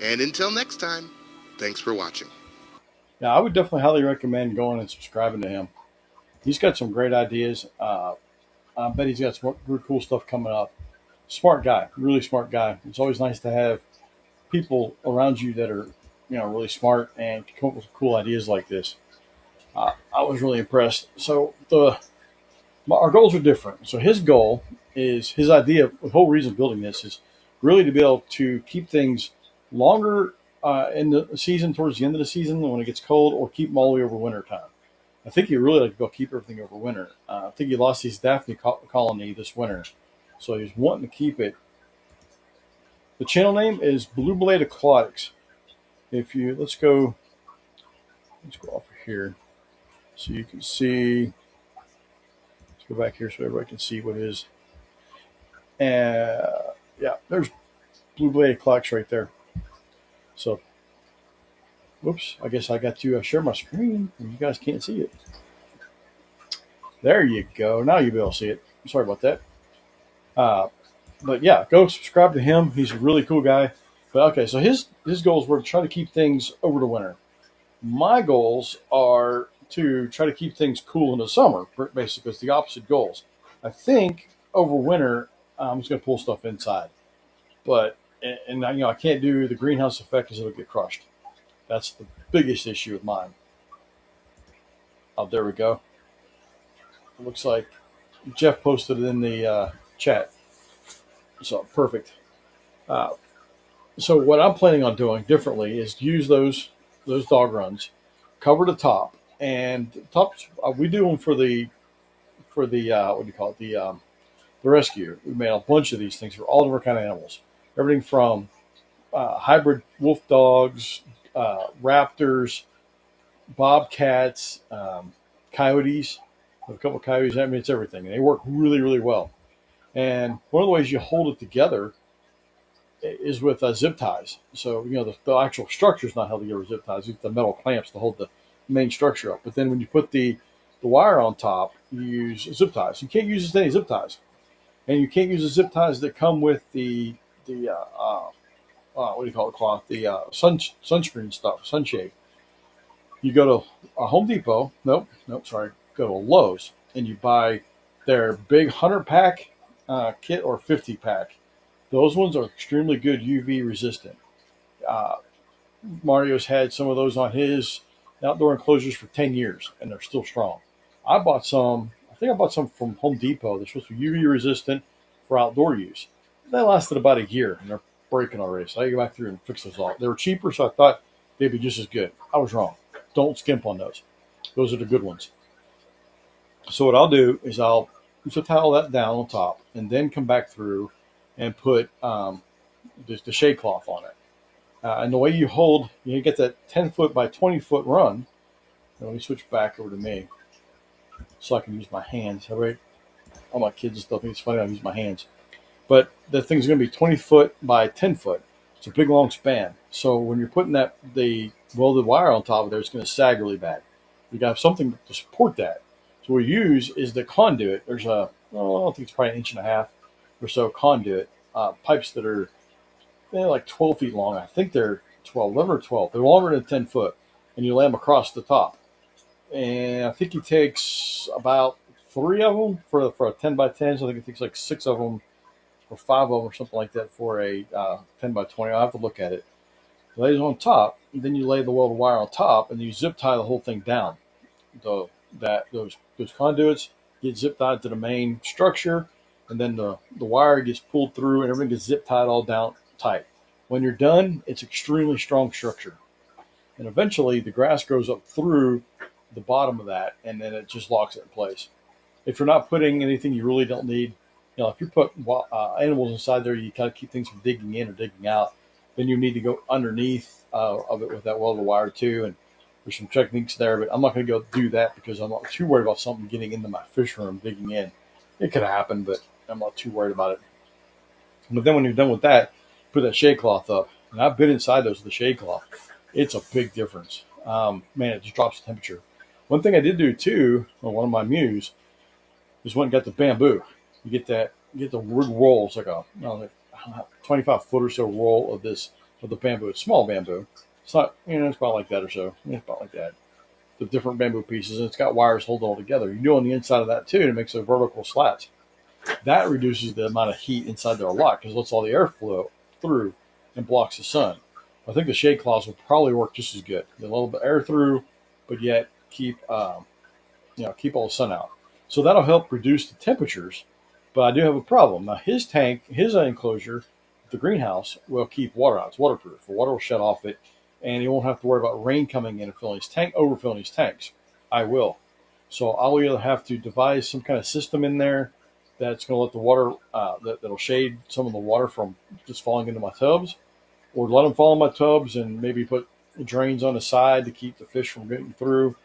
And until next time, thanks for watching. Yeah, I would definitely highly recommend going and subscribing to him. He's got some great ideas. I bet he's got some really cool stuff coming up. Smart guy, really smart guy. It's always nice to have people around you that are, really smart and come up with cool ideas like this. I was really impressed. So our goals are different. So his goal is, his idea, the whole reason of building this is really to be able to keep things longer in the season, towards the end of the season when it gets cold, or keep them all the way over winter time. I think he really like to go keep everything over winter. I think he lost his Daphne colony this winter, so he's wanting to keep it. The channel name is Blue Blade Aquatics. Let's go off here so you can see. Let's go back here so everybody can see what it is. Yeah, there's Blue Blade Aquatics right there. So, whoops, I guess I got to share my screen and you guys can't see it. There you go. Now you'll be able to see it. Sorry about that. But yeah, go subscribe to him. He's a really cool guy. But okay, so his goals were to try to keep things over the winter. My goals are to try to keep things cool in the summer. Basically, it's the opposite goals. I think over winter, I'm just going to pull stuff inside. But, I can't do the greenhouse effect because it'll get crushed. That's the biggest issue with mine. Oh, there we go. It looks like Jeff posted it in the chat. So, perfect. So what I'm planning on doing differently is use those dog runs, cover the top, and tops. We do them for the what do you call it, the rescue. We made a bunch of these things for all different kind of animals, everything from hybrid wolf dogs, raptors, bobcats, coyotes. A couple of coyotes. I mean, it's everything, and they work really, really well. And one of the ways you hold it together is with zip ties. So, the actual structure is not held together with zip ties. It's the metal clamps to hold the main structure up. But then when you put the wire on top, you use zip ties. You can't use as many zip ties. And you can't use the zip ties that come with the what do you call it, cloth? The sunscreen stuff, sunshade. You go to a Home Depot. Nope, sorry. Go to Lowe's and you buy their big 100 pack kit or 50 pack. Those ones are extremely good UV resistant. Uh, Mario's had some of those on his outdoor enclosures for 10 years and they're still strong. I bought some, I think I bought some from Home Depot. They're supposed to be UV resistant for outdoor use. They lasted about a year and they're breaking already. So I go back through and fix those all. They were cheaper, so I thought they'd be just as good. I was wrong. Don't skimp on those. Those are the good ones. So what I'll do is I'll tie all that down on top and then come back through and put the shade cloth on it. And the way you hold, you get that 10-foot by 20-foot run. Let me switch back over to me so I can use my hands. All my kids and stuff think it's funny I use my hands. But the thing's going to be 20 foot by 10 foot. It's a big long span. So when you're putting the welded wire on top of there, it's going to sag really bad. You got to have something to support that. So what we use is the conduit. There's I don't think it's probably 1.5 inches or so conduit pipes that are like 12 feet long. I think they're 11 or 12. They're longer than 10 foot. And you lay them across the top. And I think he takes about 3 of them for a 10 by 10. So I think it takes like 6 of them or 5 of them or something like that for a 10 by 20. I'll have to look at it. You lay it on top, and then you lay the welded wire on top, and you zip tie the whole thing down. Those conduits get zip tied to the main structure, and then the wire gets pulled through, and everything gets zip tied all down tight. When you're done, it's extremely strong structure. And eventually, the grass grows up through the bottom of that, and then it just locks it in place. If you're not putting anything you really don't need, if you put animals inside there, you kind of keep things from digging in or digging out. Then you need to go underneath of it with that welded wire too. And there's some techniques there, but I'm not going to go do that because I'm not too worried about something getting into my fish room, digging in. It could happen, but I'm not too worried about it. But then when you're done with that, put that shade cloth up. And I've been inside those with the shade cloth. It's a big difference. Man, it just drops the temperature. One thing I did do too, on one of my mews, is went and got the bamboo. You get the wood rolls, like a 25 foot or so roll of the bamboo. It's small bamboo. It's not, it's about like that or so. It's about like that. The different bamboo pieces, and it's got wires holding it all together. You do on the inside of that too, and it makes a vertical slats. That reduces the amount of heat inside there a lot because it lets all the air flow through and blocks the sun. I think the shade cloths will probably work just as good. Get a little bit of air through, but yet keep all the sun out. So that'll help reduce the temperatures. But I do have a problem. Now his enclosure, the greenhouse, will keep water out. It's waterproof. The water will shut off it, and you won't have to worry about rain coming in and overfilling his tanks. I will. So I'll either have to devise some kind of system in there that's going to let the water, that'll shade some of the water from just falling into my tubs, or let them fall in my tubs and maybe put drains on the side to keep the fish from getting through.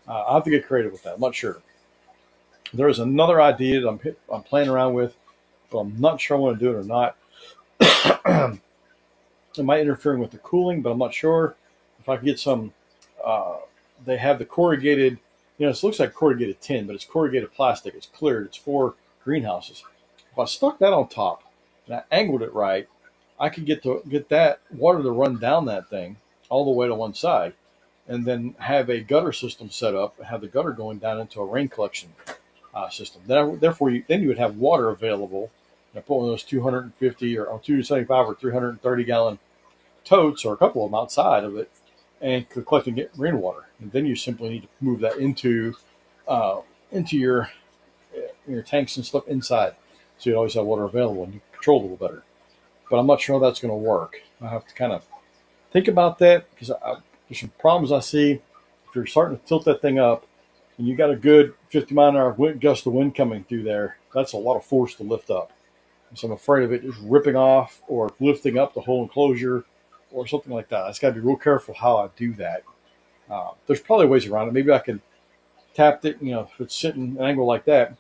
I'll have to get creative with that. I'm not sure. There is another idea that I'm playing around with, but I'm not sure I want to do it or not. It might interfere with the cooling, but I'm not sure. If I can get some, they have the corrugated, it looks like corrugated tin, but it's corrugated plastic. It's cleared. It's for greenhouses. If I stuck that on top and I angled it right, I could get that water to run down that thing all the way to one side, and then have a gutter system set up, have the gutter going down into a rain collection system. Therefore, then you would have water available. Put one of those 250 or 275 or 330 gallon totes, or a couple of them outside of it, and could collect and get rainwater. And then you simply need to move that into your tanks and stuff inside, so you always have water available and you control a little better. But I'm not sure how that's going to work. I have to kind of think about that because there's some problems I see. If you're starting to tilt that thing up and you got a good 50 mile an hour gust of wind coming through there, that's a lot of force to lift up. So I'm afraid of it just ripping off or lifting up the whole enclosure or something like that. I just got to be real careful how I do that. There's probably ways around it. Maybe I can tap it, if it's sitting an angle like that,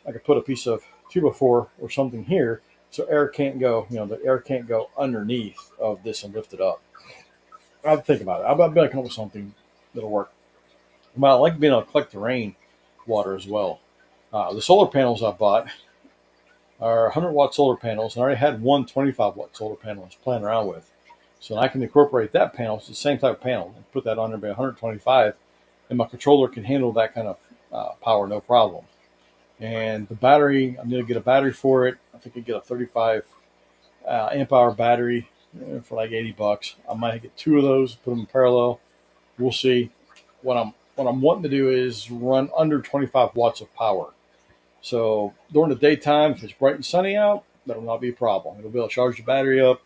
I could put a piece of 2x4 or something here so air can't go, the air can't go underneath of this and lift it up. I'll think about it. I'll be able to come up with something that'll work. But I like being able to collect the rain water as well. The solar panels I bought, are 100-watt solar panels, and I already had one 25-watt solar panel I was playing around with. So I can incorporate that panel. It's the same type of panel, and put that on there by 125, and my controller can handle that kind of power, no problem. And the battery, I'm going to get a battery for it. I think I get a 35 amp hour battery for like $80. I might get two of those, put them in parallel. We'll see. What I'm wanting to do is run under 25 watts of power. So during the daytime, if it's bright and sunny out, that'll not be a problem. It'll be able to charge the battery up,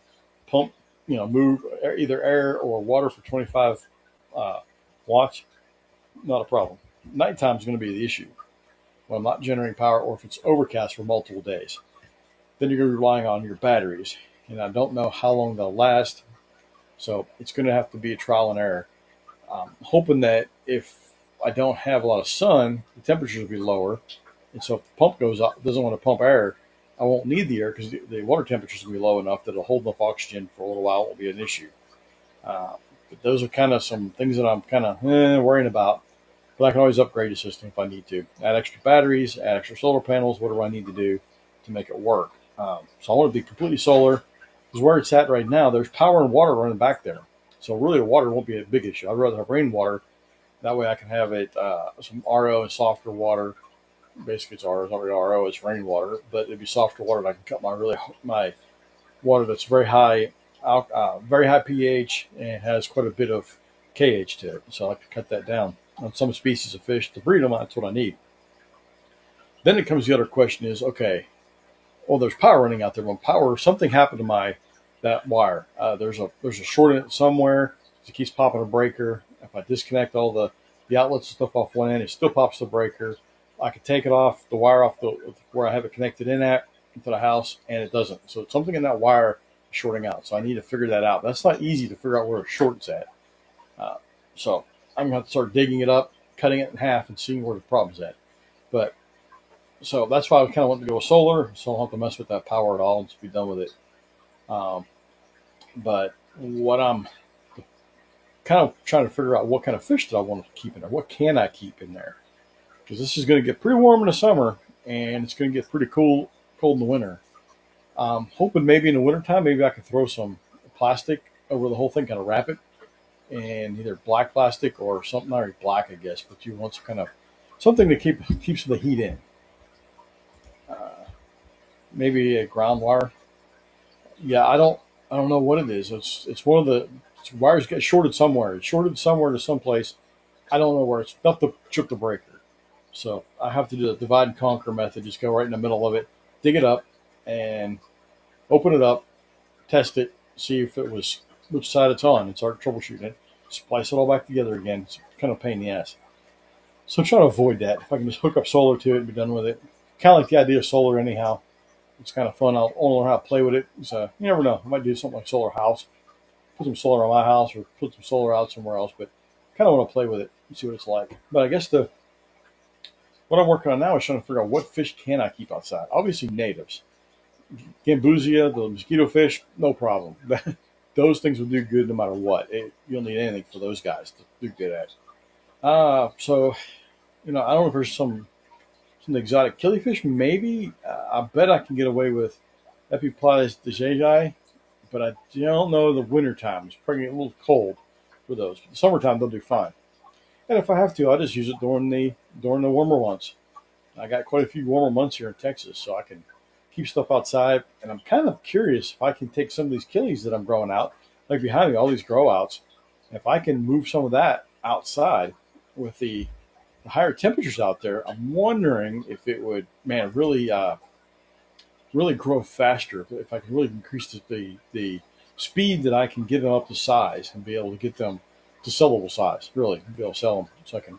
pump, move either air or water for 25 watts. Not a problem. Nighttime is going to be the issue when I'm not generating power, or if it's overcast for multiple days. Then you're going to be relying on your batteries, and I don't know how long they'll last. So it's going to have to be a trial and error. Hoping that if I don't have a lot of sun, the temperatures will be lower. And so if the pump goes up, doesn't want to pump air, I won't need the air because the water temperatures will be low enough that it'll hold enough oxygen for a little while. It won't be an issue. But those are kind of some things that I'm kind of worrying about. But I can always upgrade the system if I need to. Add extra batteries, add extra solar panels, whatever I need to do to make it work. So I want it to be completely solar. Because where it's at right now, there's power and water running back there. So really the water won't be a big issue. I'd rather have rainwater. That way I can have it some RO and softer water. Basically it's RO, it's not really RO, it's rainwater. But it'd be softer water, and I can cut my water that's very high pH and has quite a bit of KH to it. So I like to cut that down on some species of fish to breed them. That's what I need. Then it comes the other question is, okay, well, there's power running out there. When something happened to that wire. There's a short in it somewhere. It keeps popping a breaker. If I disconnect all the outlets and stuff off one end, it still pops the breaker. I can take it off the wire off where I have it connected into the house, and it doesn't. So it's something in that wire is shorting out. So I need to figure that out. That's not easy to figure out where it shorts at. So I'm going to have to start digging it up, cutting it in half, and seeing where the problem's at. But so that's why I kind of want to go with solar, so I don't have to mess with that power at all and just be done with it. But what I'm kind of trying to figure out, what kind of fish do I want to keep in there? What can I keep in there? Because this is going to get pretty warm in the summer, and it's going to get pretty cold in the winter. Hoping maybe in the wintertime, maybe I can throw some plastic over the whole thing, kind of wrap it, and either black plastic or something, not really black, I guess, but you want some kind of something to keeps the heat in. Maybe a ground wire. Yeah, I don't know what it is. It's one of the wires get shorted somewhere. It's shorted somewhere to someplace. I don't know where. It's enough to trip the breaker. So I have to do the divide and conquer method. Just go right in the middle of it, dig it up, and open it up, test it, see if it was which side it's on, and start troubleshooting it. Splice it all back together again. It's kind of a pain in the ass. So I'm trying to avoid that. If I can just hook up solar to it and be done with it. Kind of like the idea of solar anyhow. It's kind of fun. I'll learn how to play with it. So you never know. I might do something like solar house. Put some solar on my house or put some solar out somewhere else. But kind of want to play with it and see what it's like. But I guess what I'm working on now is trying to figure out what fish can I keep outside. Obviously natives. Gambusia, the mosquito fish, no problem. Those things will do good no matter what. You don't need anything for those guys to do good at. So, I don't know if there's some exotic killifish. Maybe. I bet I can get away with Epiplotis dejei, but I don't know the winter time. It's probably a little cold for those. But the summertime, they'll do fine. And if I have to, I'll just use it during the warmer months. I got quite a few warmer months here in Texas, so I can keep stuff outside. And I'm kind of curious if I can take some of these killies that I'm growing out, like behind me, all these grow outs, if I can move some of that outside with the higher temperatures out there. I'm wondering if it would, really grow faster. If I can really increase the speed that I can get them up to size and be able to get them to sellable size, really be able to sell them, so I can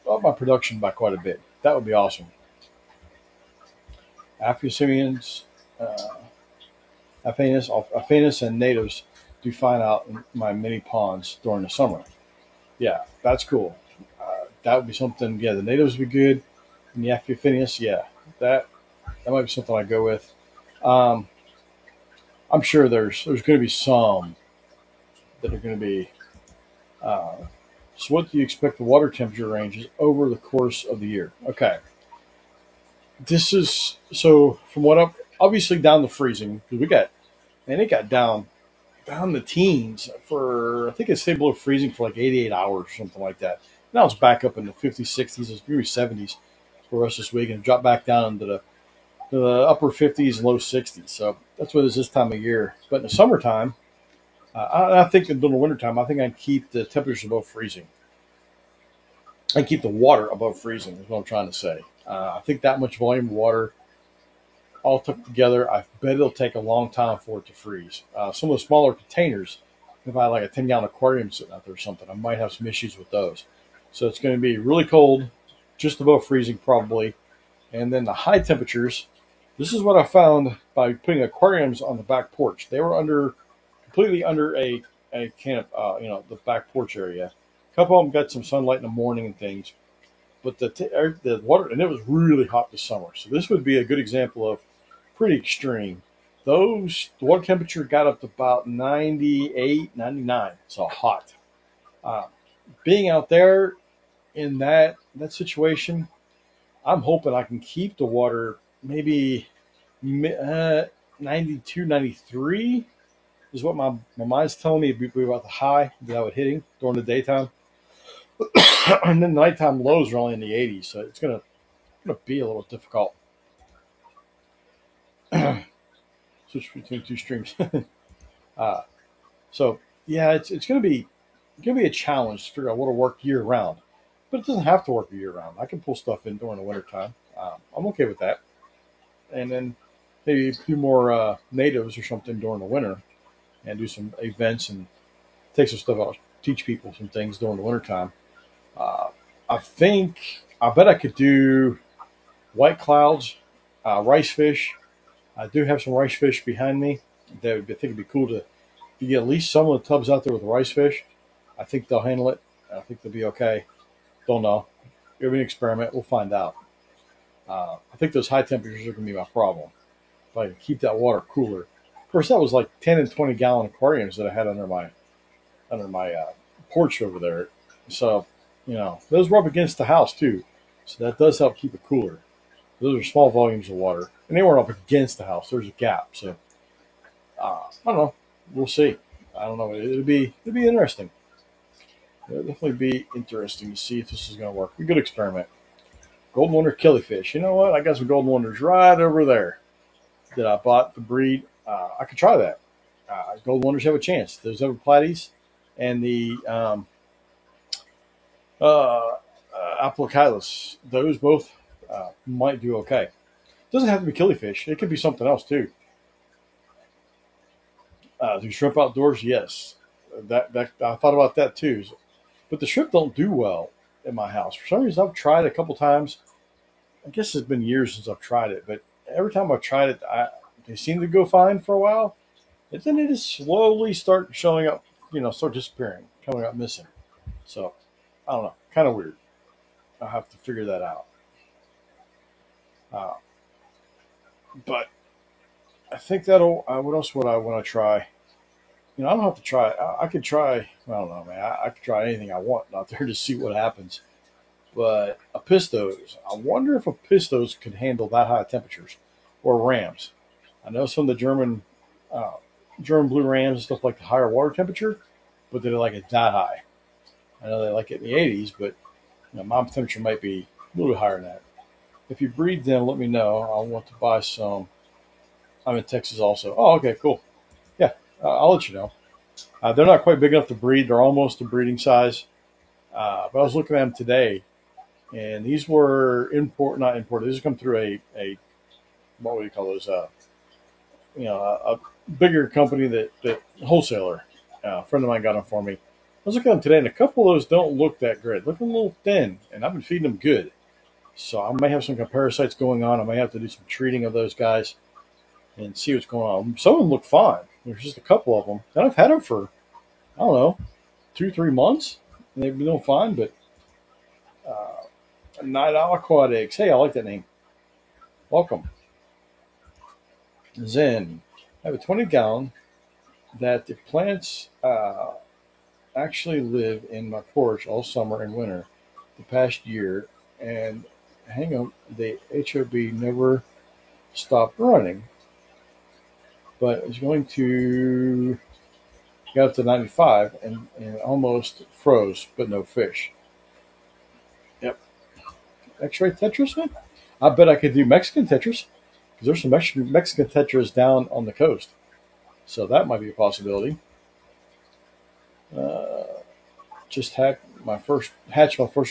up my production by quite a bit. That would be awesome. Aphyosemians, Aphanes and natives do fine out in my mini ponds during the summer. Yeah, that's cool. That would be something. Yeah, the natives would be good. And the Aphyophanes, yeah, that might be something I go with. I'm sure there's going to be some that are going to be. So what do you expect the water temperature ranges over the course of the year? Okay. this is so from what I'm obviously down to freezing because we got and it got down the teens for I think it stayed below freezing for like 88 hours or something like that. Now it's back up in the 50s, 60s, maybe 70s for the rest of this week and dropped back down into the upper 50s and low 60s. So that's what it is this time of year. But in the summertime, I think in the wintertime, I think I keep the temperatures above freezing. I keep the water above freezing is what I'm trying to say. I think that much volume of water all took together, I bet it'll take a long time for it to freeze. Some of the smaller containers, if I had like a 10-gallon aquarium sitting out there or something, I might have some issues with those. So it's going to be really cold, just above freezing probably. And then the high temperatures, this is what I found by putting aquariums on the back porch. They were completely under a canop, the back porch area. A couple of them got some sunlight in the morning and things, but the water, and it was really hot this summer. So this would be a good example of pretty extreme. The water temperature got up to about 98, 99. So hot. Uh, Being out there in that situation, I'm hoping I can keep the water maybe 92, 93 is what my mind's telling me would be about the high that I would hitting during the daytime. And then the nighttime lows are only in the 80s, so it's gonna be a little difficult. Switch between two streams. uh, so yeah, it's gonna be a challenge to figure out what to work year round, but it doesn't have to work year round. I can pull stuff in during the wintertime. I'm okay with that, and then maybe a few more natives or something during the winter, and do some events and take some stuff out, teach people some things during the wintertime. Uh, I bet I could do white clouds, rice fish. I do have some rice fish behind me. I think it'd be cool to get at least some of the tubs out there with the rice fish. I think they'll handle it. I think they'll be okay. Don't know. It'll be an experiment. We'll find out. I think those high temperatures are going to be my problem. If I can keep that water cooler. Of course, that was like 10 and 20-gallon aquariums that I had under my porch over there. So, those were up against the house too. So that does help keep it cooler. Those are small volumes of water, and they weren't up against the house. There's a gap, so I don't know. We'll see. I don't know. It'll be interesting. It'll definitely be interesting to see if this is going to work. A good experiment. Golden Wonder killifish. You know what? I got some Golden Wonders right over there that I bought the breed. I could try that. Golden Wonders have a chance. Those Everplaties and the Aplochilus, those both might do okay. Doesn't have to be killifish. It could be something else too. Do shrimp outdoors? Yes. That I thought about that too. But the shrimp don't do well in my house. For some reason, I've tried it a couple times. I guess it's been years since I've tried it, but every time I've tried it, they seem to go fine for a while, and then they just slowly start showing up. Start disappearing, coming up missing. So I don't know. Kind of weird. I'll have to figure that out. Uh, but I think that'll. What else would I want to try? I don't have to try. I could try. I don't know, man. I could try anything I want out there to see what happens. But a pistos, I wonder if a pistos could handle that high temperatures, or rams. I know some of the uh, German blue rams and stuff like the higher water temperature, but they don't like it that high. I know they like it in the 80s, but my temperature might be a little bit higher than that. If you breed them, let me know. I want to buy some. I'm in Texas also. Oh, okay, cool. Yeah, I'll let you know. They're not quite big enough to breed. They're almost a breeding size. But I was looking at them today, and these were not imported. These come through a what would you call those? A bigger company that wholesaler. A friend of mine got them for me. I was looking at them today, and a couple of those don't look that great. Look a little thin, and I've been feeding them good. So I may have some parasites going on. I may have to do some treating of those guys and see what's going on. Some of them look fine. There's just a couple of them, and I've had them for I don't know 2, 3 months, and they've been doing fine. But Night Owl Quad Eggs. Hey, I like that name. Welcome, Zen. I have a 20-gallon that the plants actually live in my porch all summer and winter the past year and hang on, the HOB never stopped running, but it's going to get up to 95 and almost froze, but no fish. Yep. X-ray Tetris, man? I bet I could do Mexican Tetris because there's some Mexican Tetris down on the coast. So that might be a possibility. Uh, just hatch my first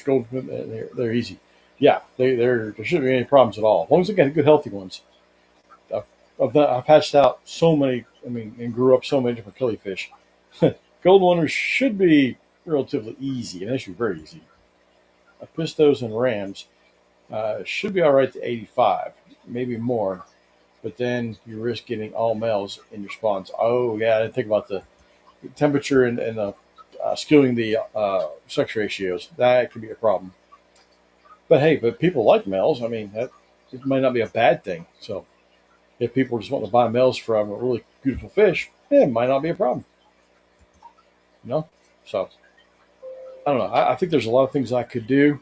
gold. They're easy. Yeah, there shouldn't be any problems at all. As long as I get good healthy ones. I've hatched out so many. I mean, and grew up so many different killifish. Golden Wonders should be relatively easy, and actually very easy. Pistos and Rams should be all right to 85, maybe more. But then you risk getting all males in your spawns. Oh yeah, I didn't think about the temperature and skewing the sex ratios. That could be a problem. But hey, but people like males. I mean, it might not be a bad thing. So if people just want to buy males from a really beautiful fish, it might not be a problem. You know? So I don't know. I think there's a lot of things I could do.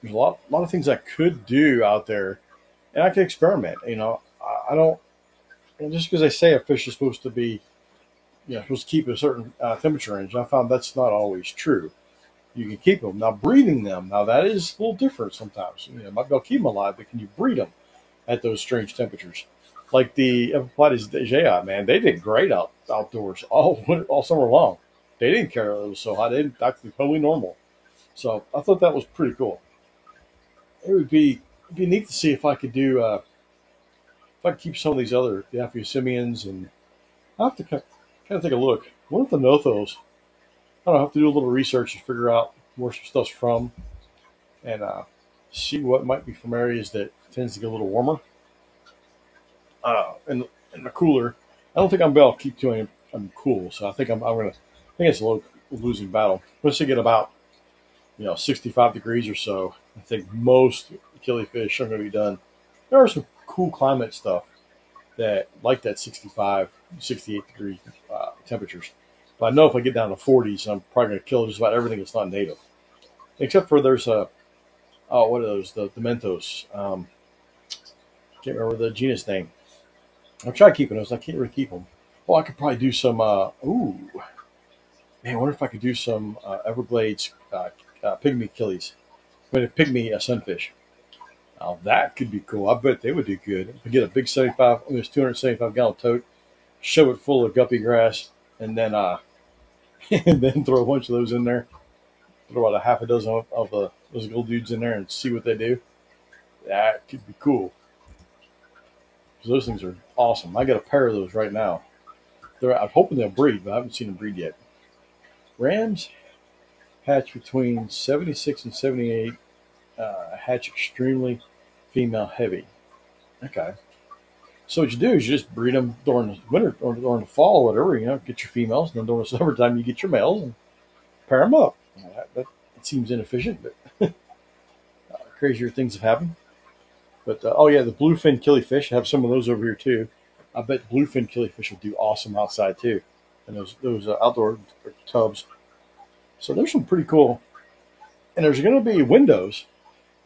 There's a lot of things I could do out there, and I could experiment. You know, I don't. And just because they say a fish is supposed to be, supposed to keep a certain temperature range, I found that's not always true. You can keep them. Now, breeding them, now that is a little different sometimes. You might be able to keep them alive, but can you breed them at those strange temperatures? Like the Epiplates dejei, man, they did great outdoors all summer long. They didn't care it was so hot. They didn't actually totally normal. So I thought that was pretty cool. It would be neat to see if I could do if I could keep some of these other the Aphyosemians, and I have to kind of take a look. What if the Nothos? I don't know, I have to do a little research to figure out where some stuff's from, and see what might be from areas that tends to get a little warmer. And the cooler. I don't think I'm able to keep doing. I'm cool, so I think I'm gonna. I think it's a losing battle. Once they get about 65 degrees or so, I think most killifish are going to be done. There are some cool climate stuff that like that 65, 68 degree temperatures. But I know if I get down to 40s, I'm probably going to kill just about everything that's not native. Except for there's what are those? The Mentos. Can't remember the genus name. I'll try keeping those. I can't really keep them. Oh, I could probably do some. Man, I wonder if I could do some Everglades pygmy killies. I mean, a pygmy sunfish. Now that could be cool. I bet they would do good. I get a big 275-gallon tote, shove it full of guppy grass, and then and then throw a bunch of those in there. Throw about a half a dozen of those gold dudes in there and see what they do. That could be cool. Those things are awesome. I got a pair of those right now. I'm hoping they'll breed, but I haven't seen them breed yet. Rams hatch between 76 and 78. Hatch extremely female heavy. Okay. So what you do is you just breed them during the winter or during the fall or whatever. Get your females, and then during the summertime you get your males and pair them up. That seems inefficient, but crazier things have happened. But the bluefin killifish. I have some of those over here too. I bet bluefin killifish would do awesome outside too, and those outdoor tubs. So there's some pretty cool. And there's going to be windows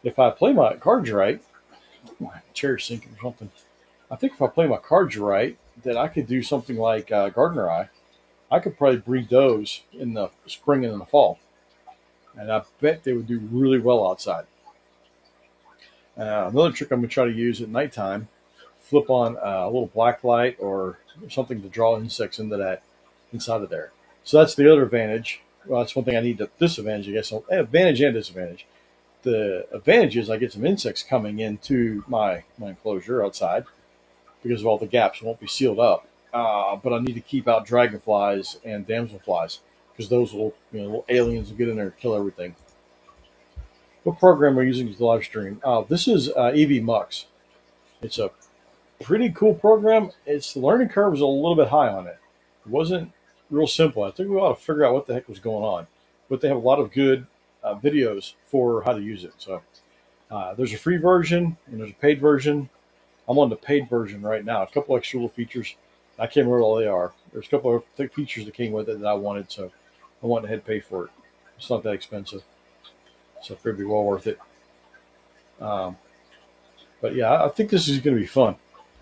if I play my cards right. My chair's sinking or something. I think if I play my cards right, that I could do something like Gardener Eye. I could probably breed those in the spring and in the fall, and I bet they would do really well outside. Another trick I'm going to try to use at nighttime, flip on a little black light or something to draw insects into that inside of there. So that's the other advantage. Well, that's one thing I need to disadvantage, I guess. Advantage and disadvantage. The advantage is I get some insects coming into my enclosure outside because of all the gaps. It won't be sealed up. But I need to keep out dragonflies and damselflies because those little aliens will get in there and kill everything. What program are we using to live stream? This is EV Mux. It's a pretty cool program. The learning curve is a little bit high on it. It wasn't real simple. I think we ought to figure out what the heck was going on. But they have a lot of good videos for how to use it. So there's a free version and there's a paid version. I'm on the paid version right now. A couple extra little features. I can't remember what all they are. There's a couple of features that came with it that I wanted, so I went ahead and paid for it. It's not that expensive. So it's going to be well worth it. But yeah, I think this is going to be fun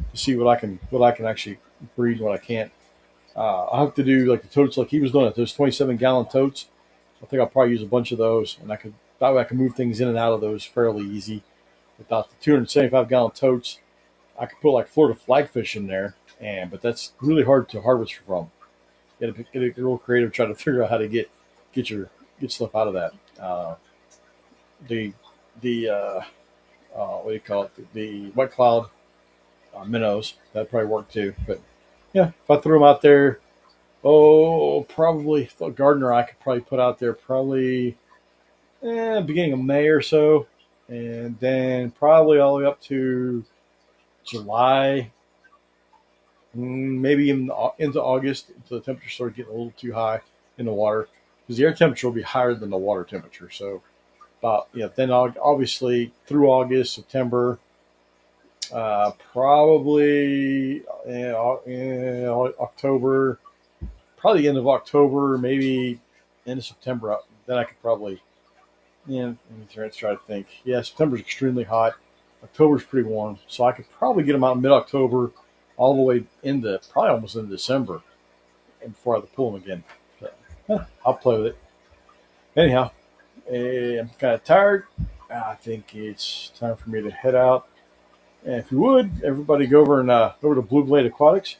to see what I can actually breed and what I can't. I'll have to do like the totes like he was doing it. Those 27-gallon totes. I think I'll probably use a bunch of those, and that way I can move things in and out of those fairly easy. Without the 275-gallon totes, I could put like Florida flagfish in there, but that's really hard to harvest from. You got to get a real creative, try to figure out how to get stuff out of that. The what do you call it? The white cloud minnows, that'd probably work too. But yeah, if I threw them out there, probably Gardner I could probably put out there probably beginning of May or so, and then probably all the way up to July, maybe even into August until the temperature started getting a little too high in the water, because the air temperature will be higher than the water temperature. So then obviously through August, September, probably October, probably the end of October, maybe end of September. Then I could probably, let's try to think. Yeah, September's extremely hot. October's pretty warm, so I could probably get them out in mid-October, all the way into probably almost into December, and before I have to pull them again. So, I'll play with it. Anyhow, I'm kind of tired. I think it's time for me to head out. And if you would, everybody go over to Blue Blade Aquatics.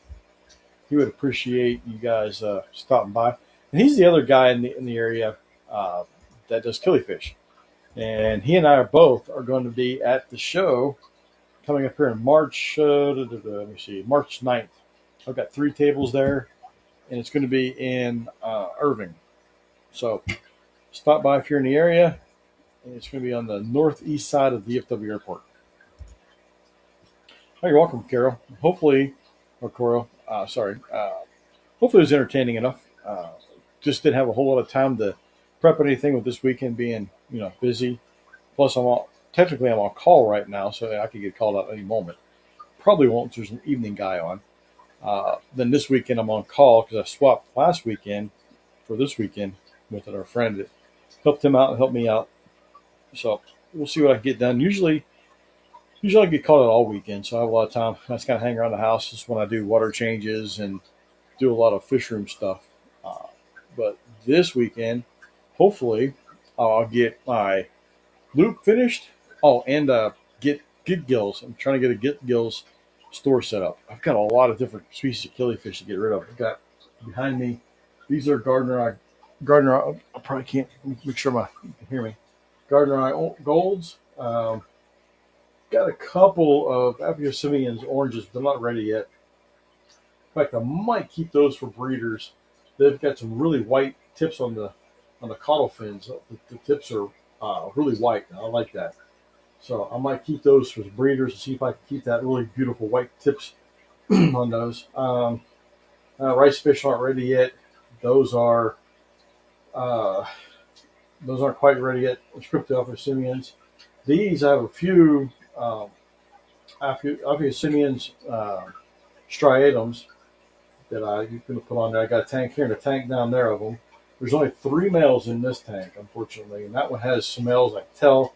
He would appreciate you guys stopping by. And he's the other guy in the area that does killifish. And he and I are going to be at the show coming up here in March. Let me see, March 9th. I've got 3 tables there, and it's going to be in Irving. So stop by if you're in the area, and it's going to be on the northeast side of the DFW airport. Oh, you're welcome, Carol. Hopefully, or Coral, hopefully it was entertaining enough. Just didn't have a whole lot of time to prep anything with this weekend being, busy. Plus, I'm on call right now, so I could get called out at any moment. Probably won't. There's an evening guy on. Then this weekend I'm on call because I swapped last weekend for this weekend with our friend that helped him out and helped me out. So we'll see what I can get done. Usually I get called out all weekend, so I have a lot of time. I just kind of hang around the house just when I do water changes and do a lot of fish room stuff. But this weekend, hopefully, I'll get my loop finished. Oh, and get gills. I'm trying to get a get gills store set up. I've got a lot of different species of killifish to get rid of. I've got behind me, these are Gardner. I probably can't make sure you can hear me. Gardner golds. Got a couple of Aphyosemians oranges, but they're not ready yet. In fact, I might keep those for breeders. They've got some really white tips on the caudal fins. The tips are really white. I like that. So I might keep those for breeders and see if I can keep that really beautiful white tips on those. Rice fish aren't ready yet. Those aren't quite ready yet. Aphyosemians. These I have a few Aphyosemians striatums that I'm going to put on there. I got a tank here and a tank down there of them. There's only 3 males in this tank, unfortunately, and that one has some males I can tell,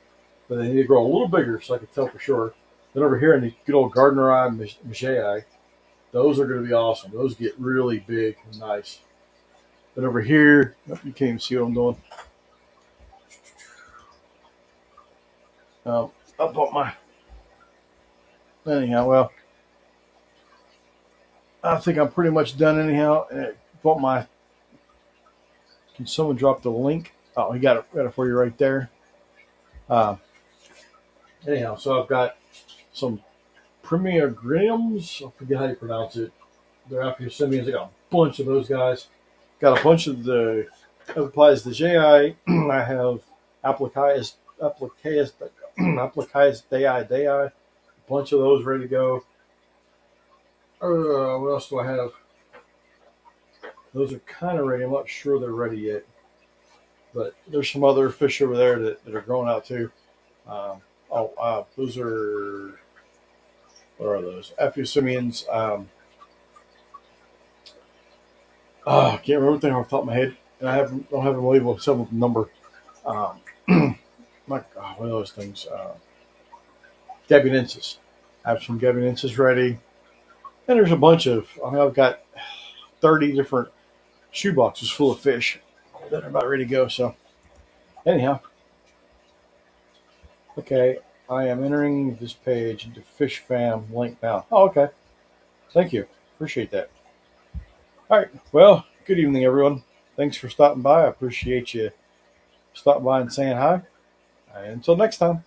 but they need to grow a little bigger so I can tell for sure. Then over here in the good old Gardneri Majai, those are going to be awesome. Those get really big and nice. But over here, you can't even see what I'm doing. I bought my. Anyhow, well, I think I'm pretty much done anyhow. I bought my. Can someone drop the link? Oh, he got it for you right there. Anyhow, so I've got some Primigriums. I forget how you pronounce it. They're Aphyosemians. I got a bunch of those guys. Got a bunch of the Applies the JI. I have Applicaeus Dei. A bunch of those ready to go. What else do I have? Those are kind of ready. I'm not sure they're ready yet. But there's some other fish over there that are growing out too. Those are, what are those? Aphyosemians. I can't remember everything off the top of my head. And I don't have them labeled except with the number. what are those things? Gabionensis. I have some Gabionensis ready. And there's a bunch of, I've got 30 different shoe boxes full of fish that are about ready to go. So, anyhow, okay, I am entering this page into Fish Fam link now. Oh, okay. Thank you. Appreciate that. All right. Well, good evening, everyone. Thanks for stopping by. I appreciate you stopping by and saying hi. And until next time.